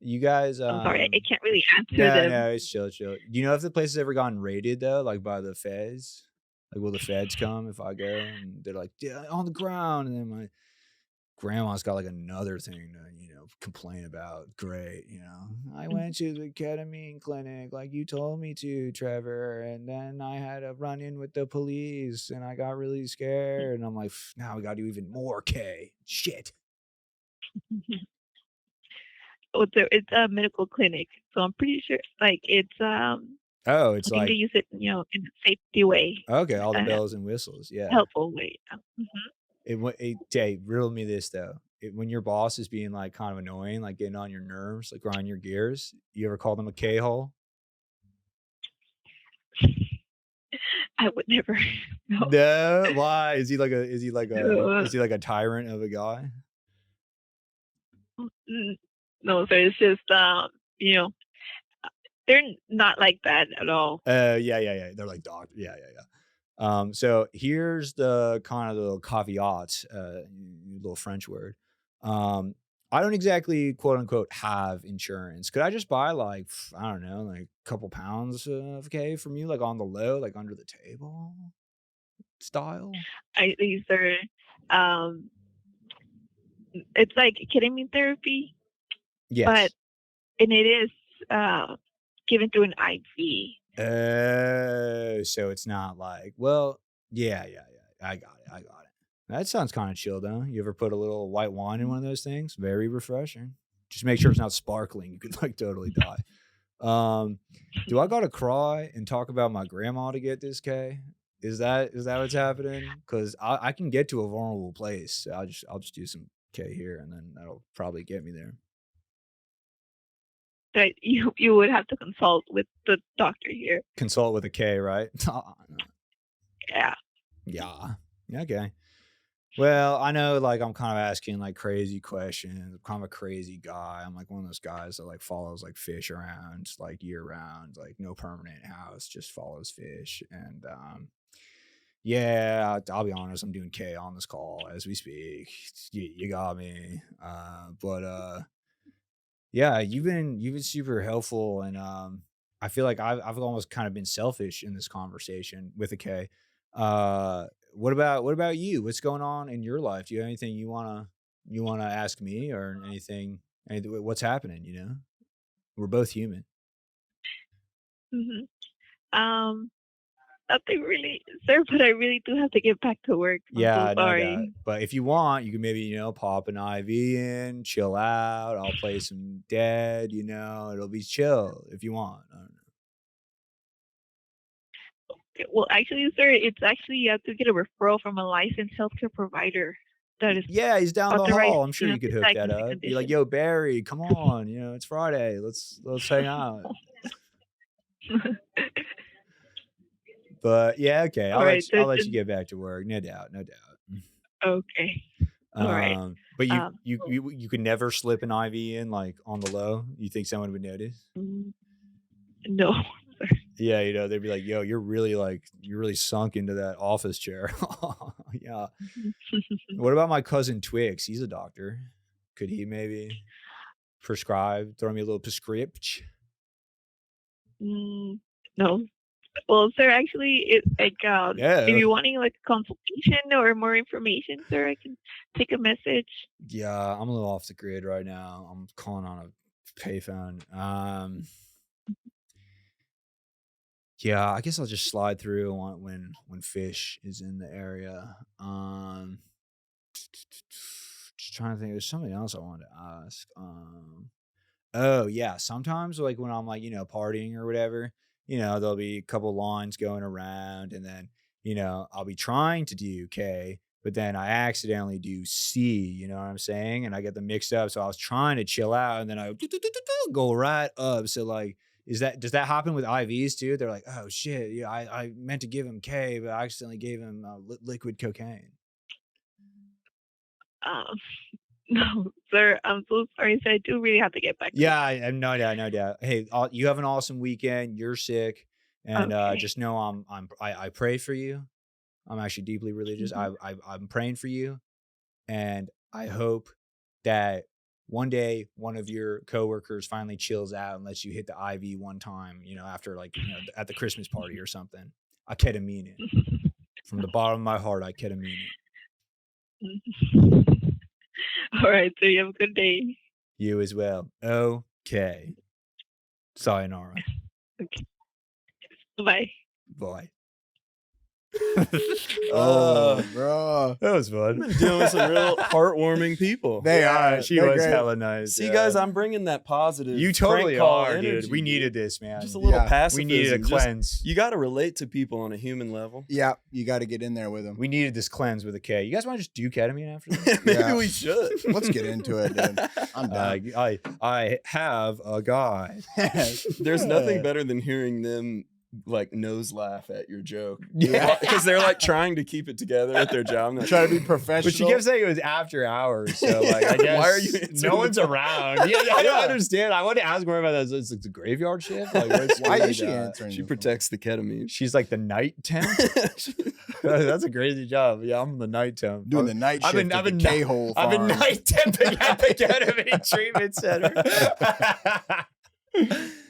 You guys, I'm sorry, I can't really answer no, them. it's chill. Do you know if the place has ever gotten raided though, like by the feds? Like, will the feds come if I go and they're like, yeah, on the ground, and then my grandma's got like another thing to, complain about. Great, I went to the ketamine clinic like you told me to, Trevor, and then I had a run in with the police and I got really scared. And I'm like, now we got to do even more K. Shit. it's a medical clinic, so I'm pretty sure like it's Oh, I it's think they like use it, in a safety way, okay, all the a bells and whistles. Yeah. helpful way. Jay, riddle me this though. When your boss is being like kind of annoying, like getting on your nerves, like grinding your gears, you ever call them a K-hole? I would never. No. No, why? Is he like a No. is he like a tyrant of a guy? No, so it's just you know, they're not like that at all. Yeah. They're like doctor. Yeah. So here's the kind of the little caveat, little French word. I don't exactly quote unquote have insurance. Could I just buy like I don't know, like a couple pounds of K from you, like on the low, like under the table style? These are it's like ketamine therapy, Yes. but and it is given through an IV. So it's not like, well, yeah. I got it. That sounds kind of chill, though. You ever put a little white wine in one of those things? Very refreshing. Just make sure it's not sparkling. You could like totally die. Do I gotta cry and talk about my grandma to get this K? Is that what's happening? Because I can get to a vulnerable place. So I'll just do some K here, and then that'll probably get me there. That you would have to consult with the doctor here. Consult with a K, right? Yeah. Yeah. Okay. Well, I know like I'm kind of asking like crazy questions. I'm kind of a crazy guy. I'm like one of those guys that like follows like fish around like year round, like no permanent house, just follows fish. And yeah, I'll be honest, I'm doing K on this call as we speak. You got me. But yeah, you've been super helpful, and I feel like I've almost kind of been selfish in this conversation with a K. What about you? What's going on in your life? Do you have anything you wanna ask me or anything? What's happening? You know, we're both human. Nothing really, sir. But I really do have to get back to work. I'm Yeah, so I know that. sorry. But if you want, you can maybe pop an IV in, chill out. I'll play some Dead. It'll be chill if you want. I don't know. Well, actually, sir, it's actually you have to get a referral from a licensed healthcare provider that is Yeah, he's down the authorized. hall. I'm sure you could to hook that diagnose the up. Be like, condition. yo, Barry, come on. It's Friday. Let's hang out. But yeah, okay. All right, I'll let you get back to work. No doubt. Okay. All right. But you could never slip an IV in like on the low. You think someone would notice? No. Yeah, they'd be like, yo, you're really sunk into that office chair. Yeah. What about my cousin Twix? He's a doctor. Could he maybe prescribe, throw me a little prescription? No. Well, sir, actually, it's like Yeah. if you're wanting like a consultation or more information, sir, I can take a message. Yeah, I'm a little off the grid right now. I'm calling on a payphone. Yeah, I guess I'll just slide through when Fish is in the area. Just trying to think. There's something else I wanted to ask. Oh yeah, sometimes like when I'm like partying or whatever, there'll be a couple lines going around, and then I'll be trying to do K, but then I accidentally do C. You know what I'm saying? And I get them mixed up. So I was trying to chill out, and then I go right up. So like. Does that happen with IVs too? They're like, oh shit, yeah, I meant to give him K, but I accidentally gave him liquid cocaine. No, sir, I'm so sorry, sir. I do really have to get back. Yeah, no doubt. Hey, you have an awesome weekend. You're sick, and Okay. just know I pray for you. I'm actually deeply religious. I'm praying for you, and I hope that one day one of your coworkers finally chills out and lets you hit the IV one time, after like at the Christmas party or something. I ketamine it. From the bottom of my heart, I ketamine it. All right, so you have a good day. You as well. Okay. Sayonara. Okay. Bye. Bye. Oh, bro. That was fun. Dealing with some real heartwarming people. They are. She They're was great. hella nice. See, yeah. guys, I'm bringing that positive. You prank totally call are, energy, dude. We needed this, man. Just a little Yeah. pacifism. We needed a Just- cleanse. you got to relate to people on a human level. Yeah, you got to get in there with them. We needed this cleanse with a K. You guys want to just do ketamine after this? Maybe Yeah. we should. Let's get into it, dude. I'm done. I have a guy. There's nothing better than hearing them like nose laugh at your joke. Yeah. Because they're like trying to keep it together at their job. And Try to be professional. But she kept saying it was after hours, so like I guess Why are you answering no one's the phone? around. Yeah, I don't understand. I want to ask more about that. It's like the graveyard shift. Like, what's Why going is she on? answering? She the protects the ketamine. She's like the night temp. That's a crazy job. Yeah, I'm the night temp. phone? Doing the night I've shift been- at I've the been- K-hole I've been farm. night temping at the ketamine treatment center.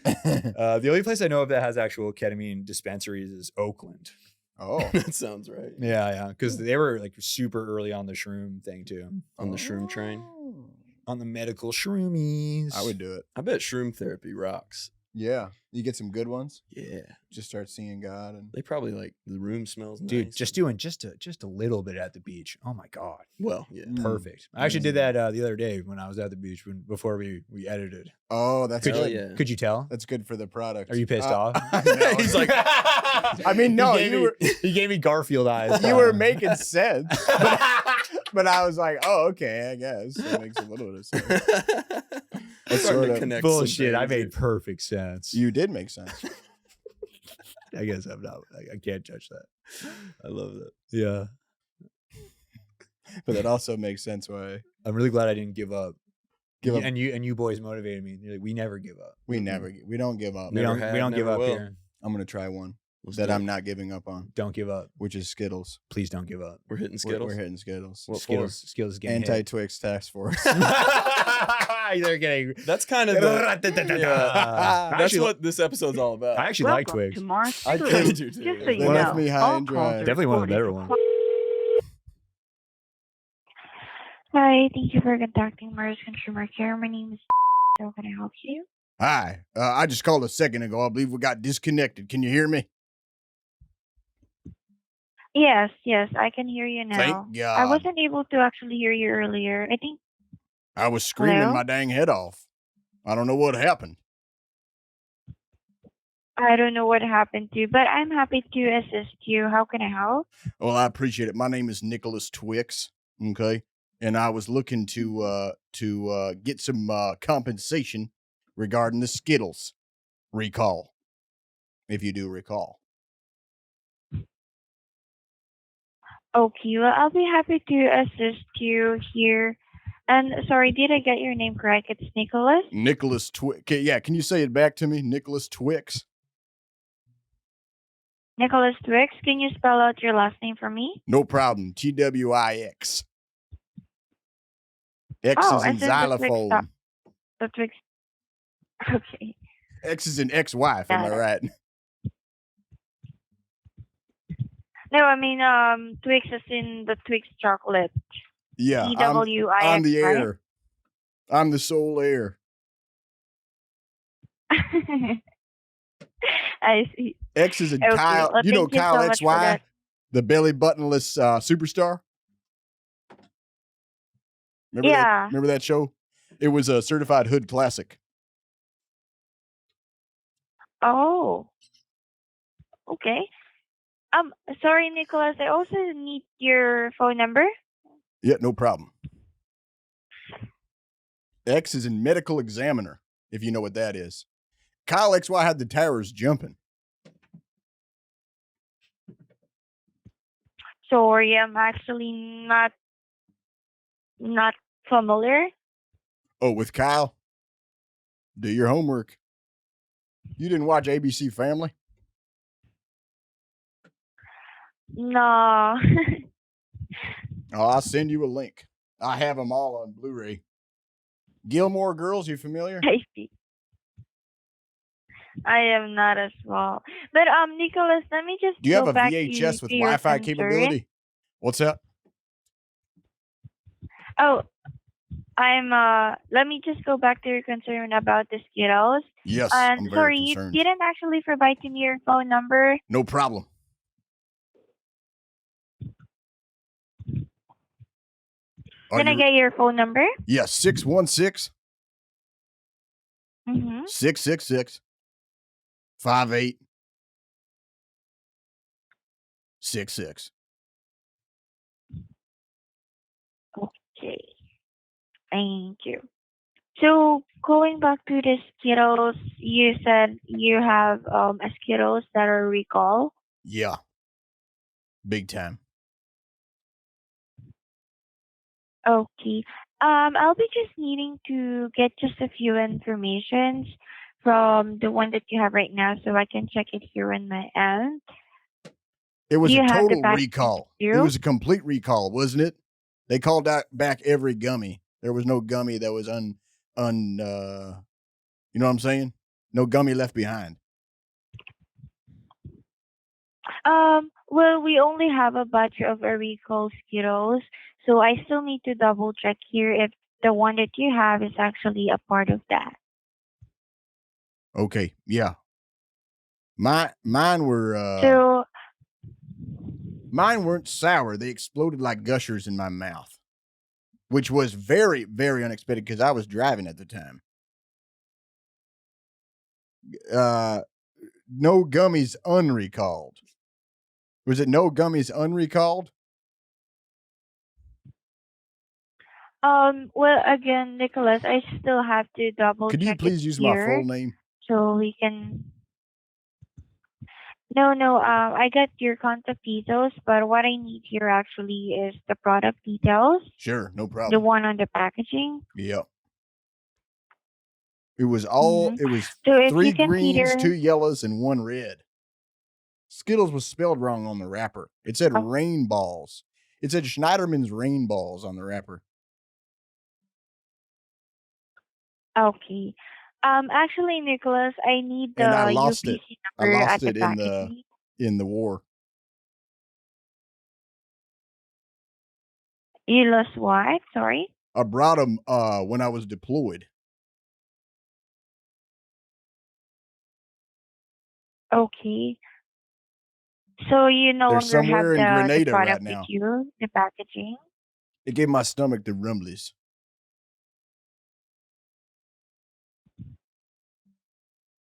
The only place I know of that has actual ketamine dispensaries is Oakland. Oh, That sounds right. Yeah, because they were like super early on the shroom thing too. On the shroom train. On the medical shroomies. I would do it. I bet shroom therapy rocks. Yeah, you get some good ones. Yeah. Just start seeing God, and They probably like the room smells nice. Dude, just doing just a little bit at the beach. Oh my god, well, yeah. perfect. I actually did that the other day when I was at the beach before we edited. oh, that's Could good. you yeah. could you tell? That's good for the product. Are you pissed off? No. He's like, I mean, no, he gave me Garfield eyes. you were making sense, but I was like, oh, okay, I guess it makes a little bit of sense. It's sort starting of to connect. some bullshit. I things made here. perfect sense. You did make sense. I guess I'm not. I can't judge that. I love that. Yeah, But it also makes sense why I'm really glad I didn't give up. Give up. And you boys motivated me. You're like, we never give up. we don't give up. We Never don't have, we don't give never up will. here. I'm gonna try one Let's that do I'm it. not giving up on, Don't give up. which is Skittles. Please don't give up. We're hitting We're, Skittles. we're hitting Skittles. What Skittles is getting hit. Anti-Twix Taskforce. They're getting. That's kind of the, I that's actually- what this episode's all about. I actually like Twigs. To Mars I City. kinda do too. Just so They you left know, me high all and calls dry. are Definitely one of the better recorded. ones. Hi, thank you for contacting Mars Consumer Care. My name is. How can I help you? Hi, I just called a second ago. I believe we got disconnected. Can you hear me? Yes, I can hear you now. Thank God. I wasn't able to actually hear you earlier. I think. I was screaming Hello? my dang head off. I don't know what happened. I don't know what happened to, but I'm happy to assist you. How can I help? Well, I appreciate it. My name is Nicholas Twix. Okay, and I was looking to get some compensation regarding the Skittles recall, if you do recall. Okay, well, I'll be happy to assist you here. And sorry, did I get your name correct? It's Nicholas? Nicholas Twix. Yeah, can you say it back to me? Nicholas Twix. Nicholas Twix. Can you spell out your last name for me? No problem. TWIX. X Oh, is I in said the Twix xylophone. stop. The Twix. Okay. X is in ex-wife. Am I Got it. right? No, I mean, Twix is in the Twix chocolate. Yeah, I'm TWIX, the right? heir. I'm the sole heir. I see. X is in Okay, Kyle. well, You know thank you Kyle so much for XY, that. the belly buttonless superstar. Remember Yeah. That, remember that show? It was a certified hood classic. Oh. Okay. Sorry, Nicholas. I also need your phone number. Yeah, no problem. X is in medical examiner, if you know what that is. Kyle XY had the towers jumping. Sorry, I'm actually not familiar. Oh, with Kyle? Do your homework. You didn't watch ABC Family? No. Oh, I'll send you a link. I have them all on Blu-ray. Gilmore Girls, you familiar? I see. I am not as well. But Nicholas, let me just Do you have go a back VHS to with your Wi-Fi concern. capability? What's that? Oh, let me just go back to your concern about the Skittles. Yes, And I'm sorry, very you concerned. didn't actually provide to me your phone number. No problem. Can I get your phone number? Yeah, 616 Mm-hmm. 666 5866. Okay. Thank you. So going back to the Skittles, you said you have a Skittles that are recall. Yeah. Big time. Okay. I'll be just needing to get just a few informations from the one that you have right now, so I can check it here on my end. It was Do a you have the total package recall. It too? was a complete recall, wasn't it? They called back every gummy. There was no gummy that was you know what I'm saying? No gummy left behind. Well, we only have a batch of a recall Skittles, so I still need to double check here if the one that you have is actually a part of that. Okay, yeah. Mine were So, mine weren't sour. They exploded like gushers in my mouth, which was very, very unexpected because I was driving at the time. No gummies unrecalled. Was it no gummies unrecalled? well, again, Nicholas, I still have to double Could you check it please use my here full name? so we can. No, I got your contact details, but what I need here actually is the product details, Sure, no the problem. one on the packaging. Yep. It was all, Mm-hmm. it was So if 3 you can greens, either. 2 yellows, and 1 red. Skittles was spelled wrong on the wrapper. It said Oh, rain balls. It said Schneiderman's rain balls on the wrapper. okay. Actually, Nicholas, I need the And I lost UPC it. I number lost at the it packaging. in the war. You lost what? Sorry. I brought them when I was deployed. Okay. So you no They're longer have somewhere in the Grenada right product with now. you, the packaging. It gave my stomach the rumblies.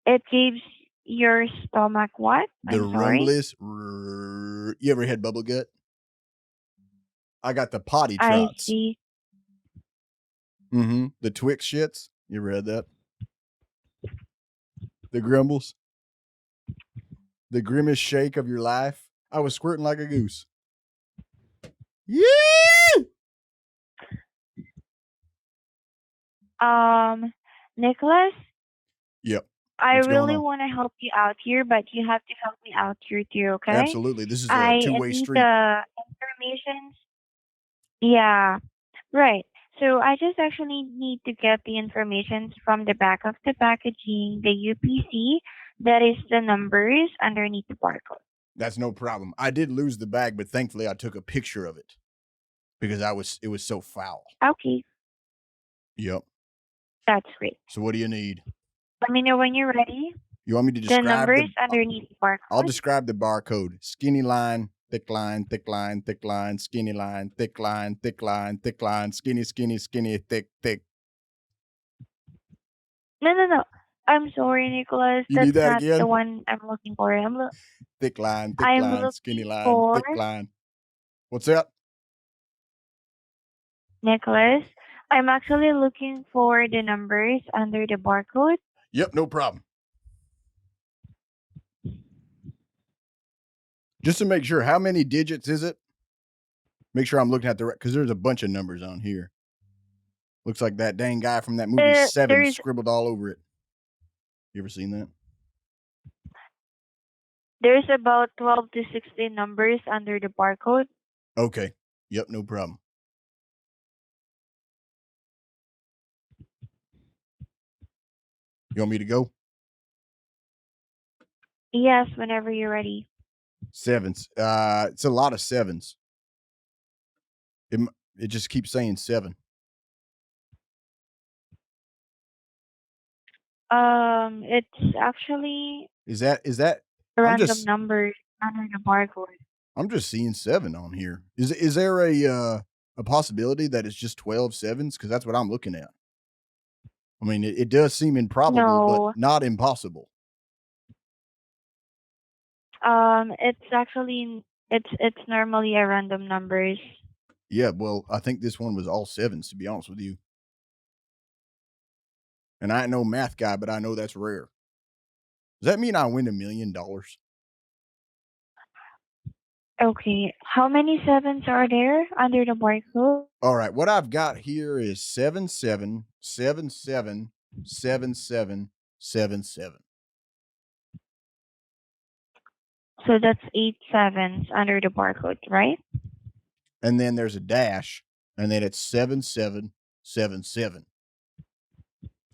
It gives your stomach what? The I'm sorry. rumblies. You ever had bubble gut? I got the potty I trots. see. Mm-hmm. The Twix shits. You ever had that? The grumbles. The grimmest shake of your life. I was squirting like a goose. Yeah. Nicholas, Yep. I What's going really on? want to help you out here, but you have to help me out here too, okay? Absolutely. This is a I two-way need street. the information. Yeah, right. So I just actually need to get the information from the back of the packaging, the UPC, that is the numbers underneath the barcode. That's no problem. I did lose the bag, but thankfully I took a picture of it because it was so foul. Okay, Yep. that's great. So what do you need? Let me know when you're ready. You want me to The describe numbers underneath the barcode. I'll describe the barcode. Skinny line, thick line, thick line, thick line, skinny line, thick line, thick line, thick line, skinny, skinny, skinny, thick, thick. No. I'm sorry, Nicholas. You need That's that not again? the one I'm looking for. Thick line, I'm skinny looking line, for thick line. What's that? Nicholas. I'm actually looking for the numbers under the barcode. Yep, no problem. Just to make sure, how many digits is it? Make sure I'm looking at the right, because there's a bunch of numbers on here. Looks like that dang guy from that movie Seven scribbled all over it. You ever seen that? There's about 12 to 16 numbers under the barcode. Okay. Yep, no problem. You want me to go? Yes, whenever you're ready. 7s. It's a lot of 7s. It just keeps saying 7. It's actually Is that random numbers under the barcode. I'm just seeing 7 on here. Is there a a possibility that it's just 12 sevens? Because that's what I'm looking at. I mean, it does seem improbable, No. but not impossible. It's actually it's normally a random numbers. Yeah, well, I think this one was all sevens, to be honest with you. And I ain't no math guy, but I know that's rare. Does that mean I win $1 million? Okay. How many sevens are there under the barcode? All right, what I've got here is 77777777. So that's 8 sevens under the barcode, right? And then there's a dash, and then it's 7777.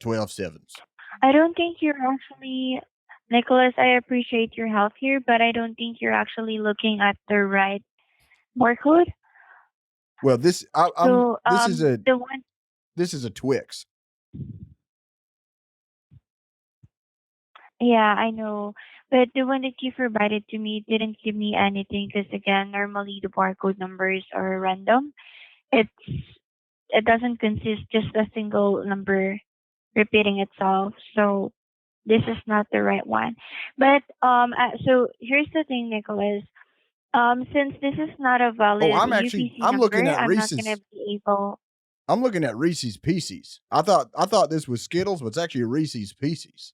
12 sevens. I don't think you're actually, Nicholas, I appreciate your help here, but I don't think you're actually looking at the right barcode. Well, this is a Twix. Yeah, I know. But the one that you provided to me didn't give me anything because, again, normally the barcode numbers are random. It doesn't consist just a single number repeating itself. So this is not the right one. But so here's the thing, Nicholas. Since this is not a valid I'm UPC looking number, at I'm Reese's. not gonna be able. I'm looking at Reese's Pieces. I thought this was Skittles, but it's actually Reese's Pieces.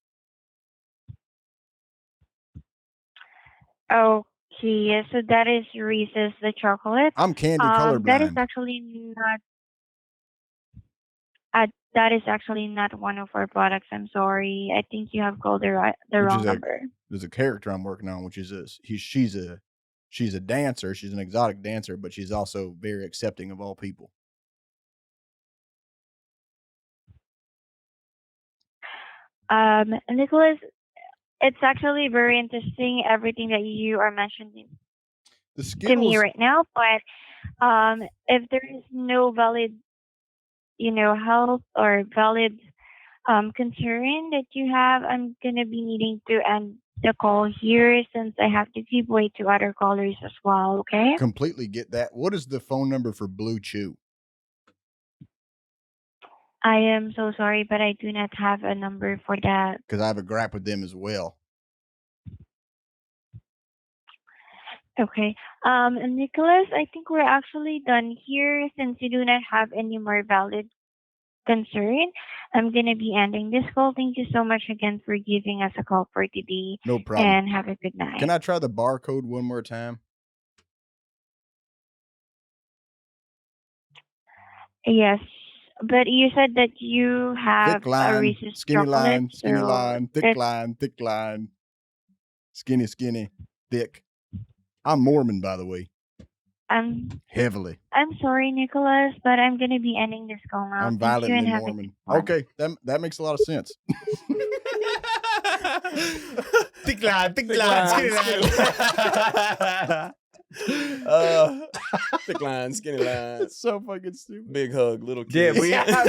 Okay, so that is Reese's the chocolate. I'm candy colorblind. That is actually not. That is actually not one of our products. I'm sorry. I think you have called the wrong number. There's a character I'm working on, which is she's a dancer. She's an exotic dancer, but she's also very accepting of all people. Nicholas, it's actually very interesting everything that you are mentioning to me right now. But if there is no valid, health or valid concern that you have, I'm gonna be needing to end the call here since I have to give way to other callers as well. Okay. Completely get that. What is the phone number for Blue Chew? I am so sorry, but I do not have a number for that. Because I have a gripe with them as well. Okay. Nicholas, I think we're actually done here since you do not have any more valid concern. I'm going to be ending this call. Thank you so much again for giving us a call for today. No problem. And have a good night. Can I try the barcode one more time? Yes. But you said that you have thick line, a Reese's skinny chocolate. line, skinny so line, thick line, thick line, skinny, skinny, thick. I'm Mormon, by the way. Heavily. I'm sorry, Nicholas, but I'm going to be ending this call now. I'm violently Mormon. Okay, that makes a lot of sense. Thick line, skinny line. Thick line, skinny line. It's so fucking stupid. Big hug, little kid. Yeah, we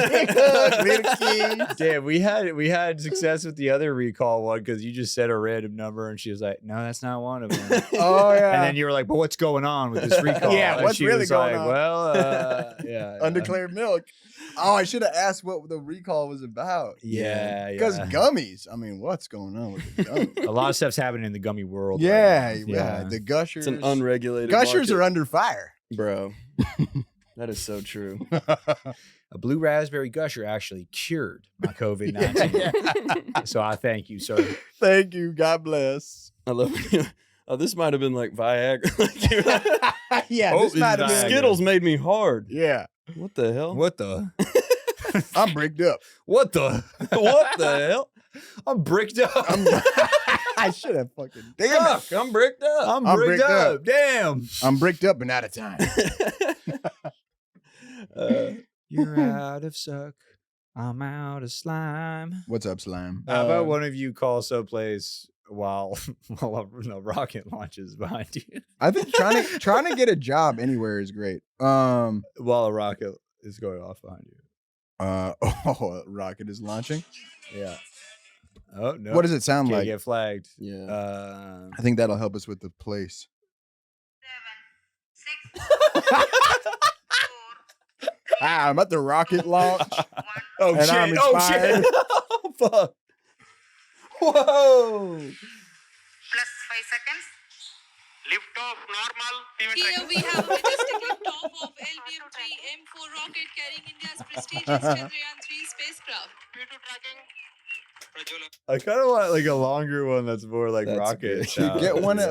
Big hug, little kids. Damn, we had success with the other recall one because you just said a random number and she was like, "No, that's not one of them." Oh yeah. And then you were like, "But what's going on with this recall?" Yeah, and what's she really was going like, on? Well, yeah, Undeclared milk. Oh, I should have asked what the recall was about. Yeah, Because yeah. gummies. I mean, what's going on with the gummies? A lot of stuff's happening in the gummy world. Yeah, right now. yeah. The gushers. It's an unregulated Gushers market. are under fire. Bro. That is so true. A blue raspberry gusher actually cured my COVID-19. So I thank you, sir. Thank you. God bless. I love you. Oh, this might have been like Viagra. Yeah, Oh, this might have been. Skittles made me hard. Yeah. What the hell? What the? I'm bricked up. What the? What the hell? I'm bricked up. I should have fucking. Damn it. Fuck, I'm bricked up. I'm bricked up. up. Damn. I'm bricked up and out of time. You're out of suck. I'm out of slime. What's up, Slime? How about one of you call someplace while a rocket launches behind you? I think trying to get a job anywhere is great. While a rocket is going off behind you. A rocket is launching. Yeah. Oh no. What does it sound Can't like? get flagged. Yeah. I think that'll help us with the place. I'm at the rocket launch. Oh And shit! I'm Oh inspired. shit! Oh fuck! Whoa! Plus 5 seconds. Lift off normal. Here we have a majestic liftoff of LVM-3 M4 rocket carrying India's prestigious Chandrayaan-3 spacecraft. I kind of want like a longer one that's more like That's rocket. good. style. Get one at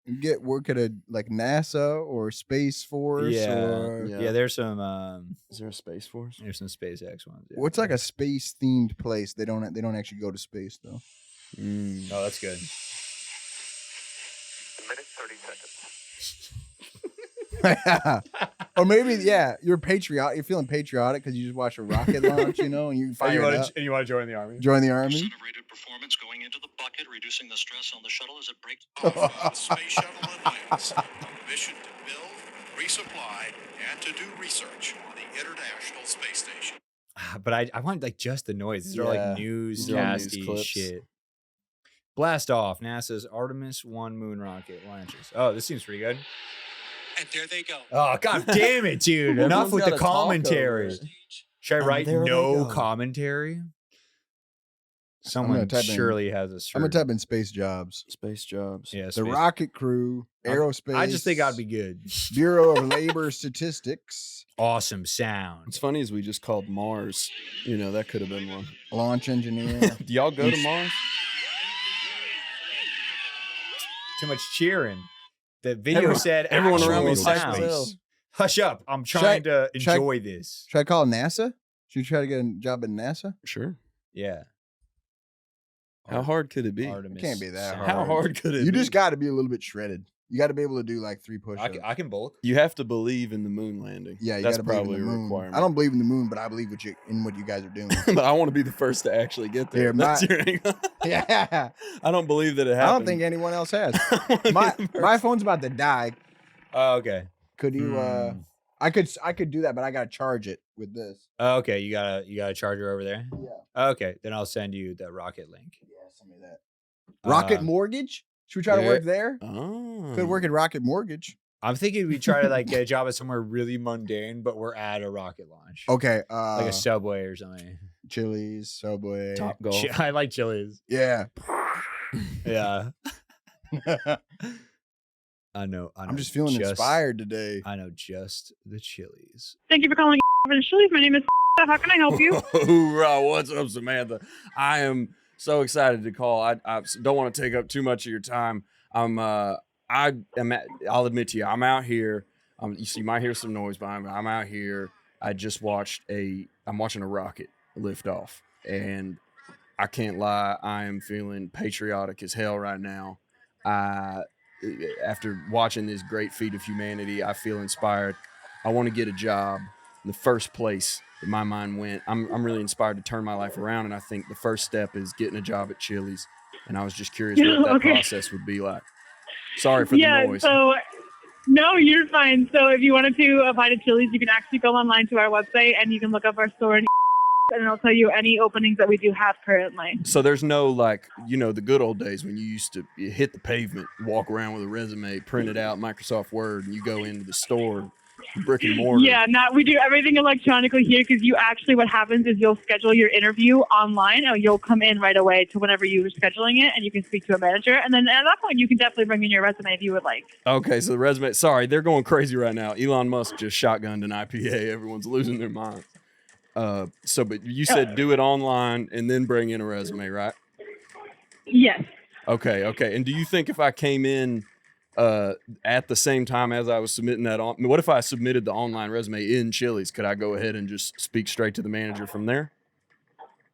Yeah. work at a like NASA or Space Force Yeah. or Yeah, there's some Is there a Space Force? there's some SpaceX ones. Yeah. what's like a space themed place. They don't actually go to space though. Oh, that's good. Minute 30 seconds. Or maybe you're patriotic. You're feeling patriotic because you just watched a rocket launch, and you fire it up. And you want to join the army? Join the army. Accelerated performance going into the bucket, reducing the stress on the shuttle as it breaks off. Space shuttle Atlantis. Mission to build, resupply, and to do research on the International Space Station. But I want like just the noise. These are Yeah. like These are all news newscasty clips. shit. Blast off! NASA's Artemis 1 moon rocket launches. Oh, this seems pretty good. And there they go. Oh god damn it, dude! Enough Everyone's with the gotta talk over commentary. it. Should I And write there they no go. commentary? Someone type in- surely has a. I'm gonna type in space jobs. Space jobs. Yeah, The space- rocket crew, aerospace. I just think I'd be good. Bureau of Labor Statistics, Awesome sound. It's funny as we just called Mars. You know, that could have been one. launch engineer. Do y'all go to Mars? Too much cheering. The video Everyone- said everyone around actual me hyped as sounds. hell. Hush up! I'm trying to enjoy this. Should I call NASA? Should you try to get a job at NASA? Sure. Yeah. How hard could it be? Artemis It can't be that sound. hard. How hard could it You be? just got to be a little bit shredded. You got to be able to do like 3 push-ups. I can bulk. You have to believe in the moon landing. Yeah, you that's got to believe in probably the a moon. requirement. I don't believe in the moon, but I believe in what you guys are doing. but I want to be the first to actually get there. Yeah, That's my- your angle. Yeah, I don't believe that it I happened. don't think anyone else has. I wanna be my the my first. phone's about to die. Oh, okay. Could you? I could do that, but I gotta charge it with this. Oh, okay. You got a charger over there. Yeah. Okay, then I'll send you the rocket link. Yeah, send me that. Rocket Uh, Mortgage. Should we try to yeah. work there? Oh. Could work at Rocket Mortgage. I'm thinking we try to like get a job at somewhere really mundane, but we're at a rocket launch. Okay. Like a Subway or something. Chili's, Subway. Top Golf. I like Chili's. Yeah. Yeah. I know. I'm just feeling inspired today. I know just the Chili's. Thank you for calling over the Chili's. My name is. How can I help you? Hoorah, what's up, Samantha? I am so excited to call. I don't want to take up too much of your time. I'll admit to you, I'm out here. You might hear some noise behind me. I'm out here. I'm watching a rocket lift off, and I can't lie. I am feeling patriotic as hell right now. After watching this great feat of humanity, I feel inspired. I want to get a job. The first place that my mind went, I'm really inspired to turn my life around, and I think the first step is getting a job at Chili's. And I was just curious what that Okay. process would be like. Sorry for the noise. So no, you're fine. So if you wanted to apply to Chili's, you can actually go online to our website and you can look up our store and it'll tell you any openings that we do have currently. So there's no the good old days when you used to hit the pavement, walk around with a resume, print it out, Microsoft Word, and you go into the store, brick and mortar. Yeah, we do everything electronically here because what happens is you'll schedule your interview online and you'll come in right away to whenever you're scheduling it and you can speak to a manager. And then at that point, you can definitely bring in your resume if you would like. Okay, so the resume. Sorry, they're going crazy right now. Elon Musk just shotgunned an IPA. Everyone's losing their minds. But you said do it online and then bring in a resume, right? Yes. Okay. And do you think if I came in at the same time as I was submitting what if I submitted the online resume in Chili's? Could I go ahead and just speak straight to the manager from there?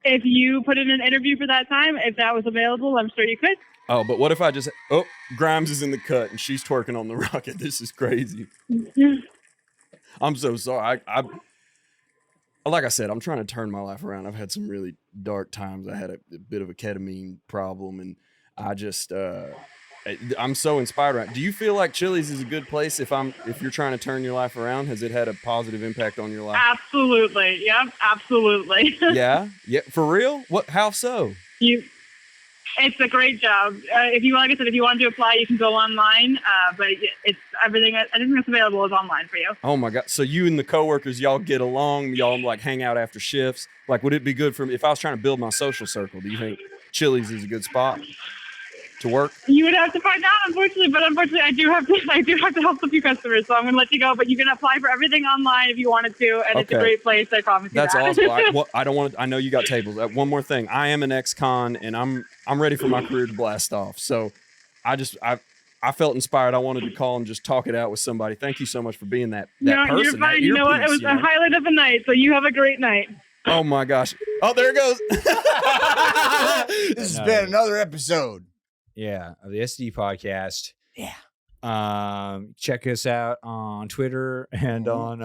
If you put in an interview for that time, if that was available, I'm sure you could. Oh, but what if I just Grimes is in the cut and she's twerking on the rocket? This is crazy. I'm so sorry. I like I said, I'm trying to turn my life around. I've had some really dark times. I had a bit of a ketamine problem, and I just I'm so inspired right now. Do you feel like Chili's is a good place if you're trying to turn your life around? Has it had a positive impact on your life? Absolutely. Yep, absolutely. Yeah, for real. What? How so? It's a great job. If you, like I said, if you want to apply, you can go online. But it's everything that's available is online for you. Oh my God. So you and the coworkers, y'all get along, y'all like hang out after shifts. Like, would it be good for me if I was trying to build my social circle? Do you think Chili's is a good spot to work? You would have to find out, unfortunately, but unfortunately, I do have to help a few customers, so I'm going to let you go. But you can apply for everything online if you wanted to, and it's a great place. I promise you. That's that. awesome. I don't want to. I know you got tables. One more thing. I am an ex-con, and I'm ready for my career to blast off. So, I felt inspired. I wanted to call and just talk it out with somebody. Thank you so much for being that person. You're fine. You know what? It was a highlight of the night. So you have a great night. Oh my gosh. Oh, there it goes. This has been another episode. Yeah, of the SnD podcast. Yeah. Check us out on Twitter and on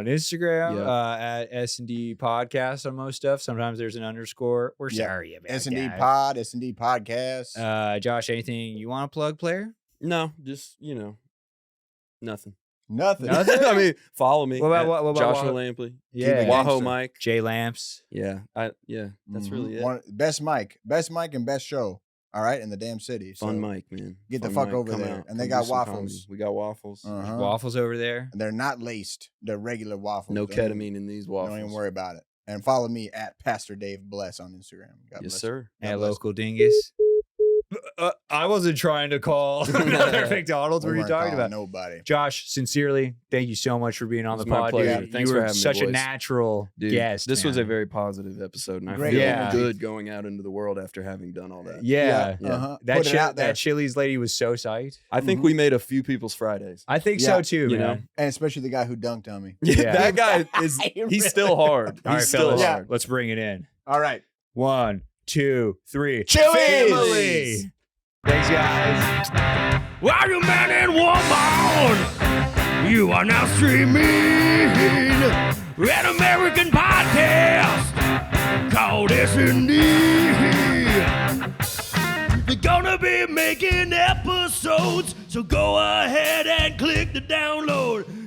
Instagram at SnD podcast on most stuff. Sometimes there's an underscore. We're sorry about SnD pod, SnD podcast. Josh, anything you want to plug, player? No, just nothing. Nothing. I mean, follow me. What about Josh Lampley? Yeah. Wahoo Mike. J Lamps. Yeah. That's really it. Best mic and best show. All right, in the damn city. So Fun mic, man. Get Fun the fuck mic. over Come there. out. And they Come got do some waffles. comedy. We got waffles. Uh-huh. Waffles over there. And they're not laced. They're regular waffles. No ketamine in these waffles. Don't even worry about it. And follow me at Pastor Dave Bless on Instagram. God Yes, bless sir. you. At Local Dingus. I wasn't trying to call another McDonald's. What are you talking about? Nobody. Josh, sincerely, thank you so much for being on the my pod. pleasure. Dude. Thanks you for were having me, such a boys. natural Dude, guest. This was man. a very positive episode, and I Great. feel Yeah. good going out into the world after having done all that. Yeah. Uh-huh. Put it out there. That Chili's lady was so psyched. I think we made a few people's Fridays. I think Yeah. so too, You man. know? And especially the guy who dunked on me. Yeah, Yeah. that guy is. He's still hard. All right, He's still fellas, hard. let's bring it in. All right. 1, 2, 3. Chili's! Family! Thanks, guys. Well, you man and woman, you are now streaming an American podcast called SnD. They're gonna be making episodes, so go ahead and click the download.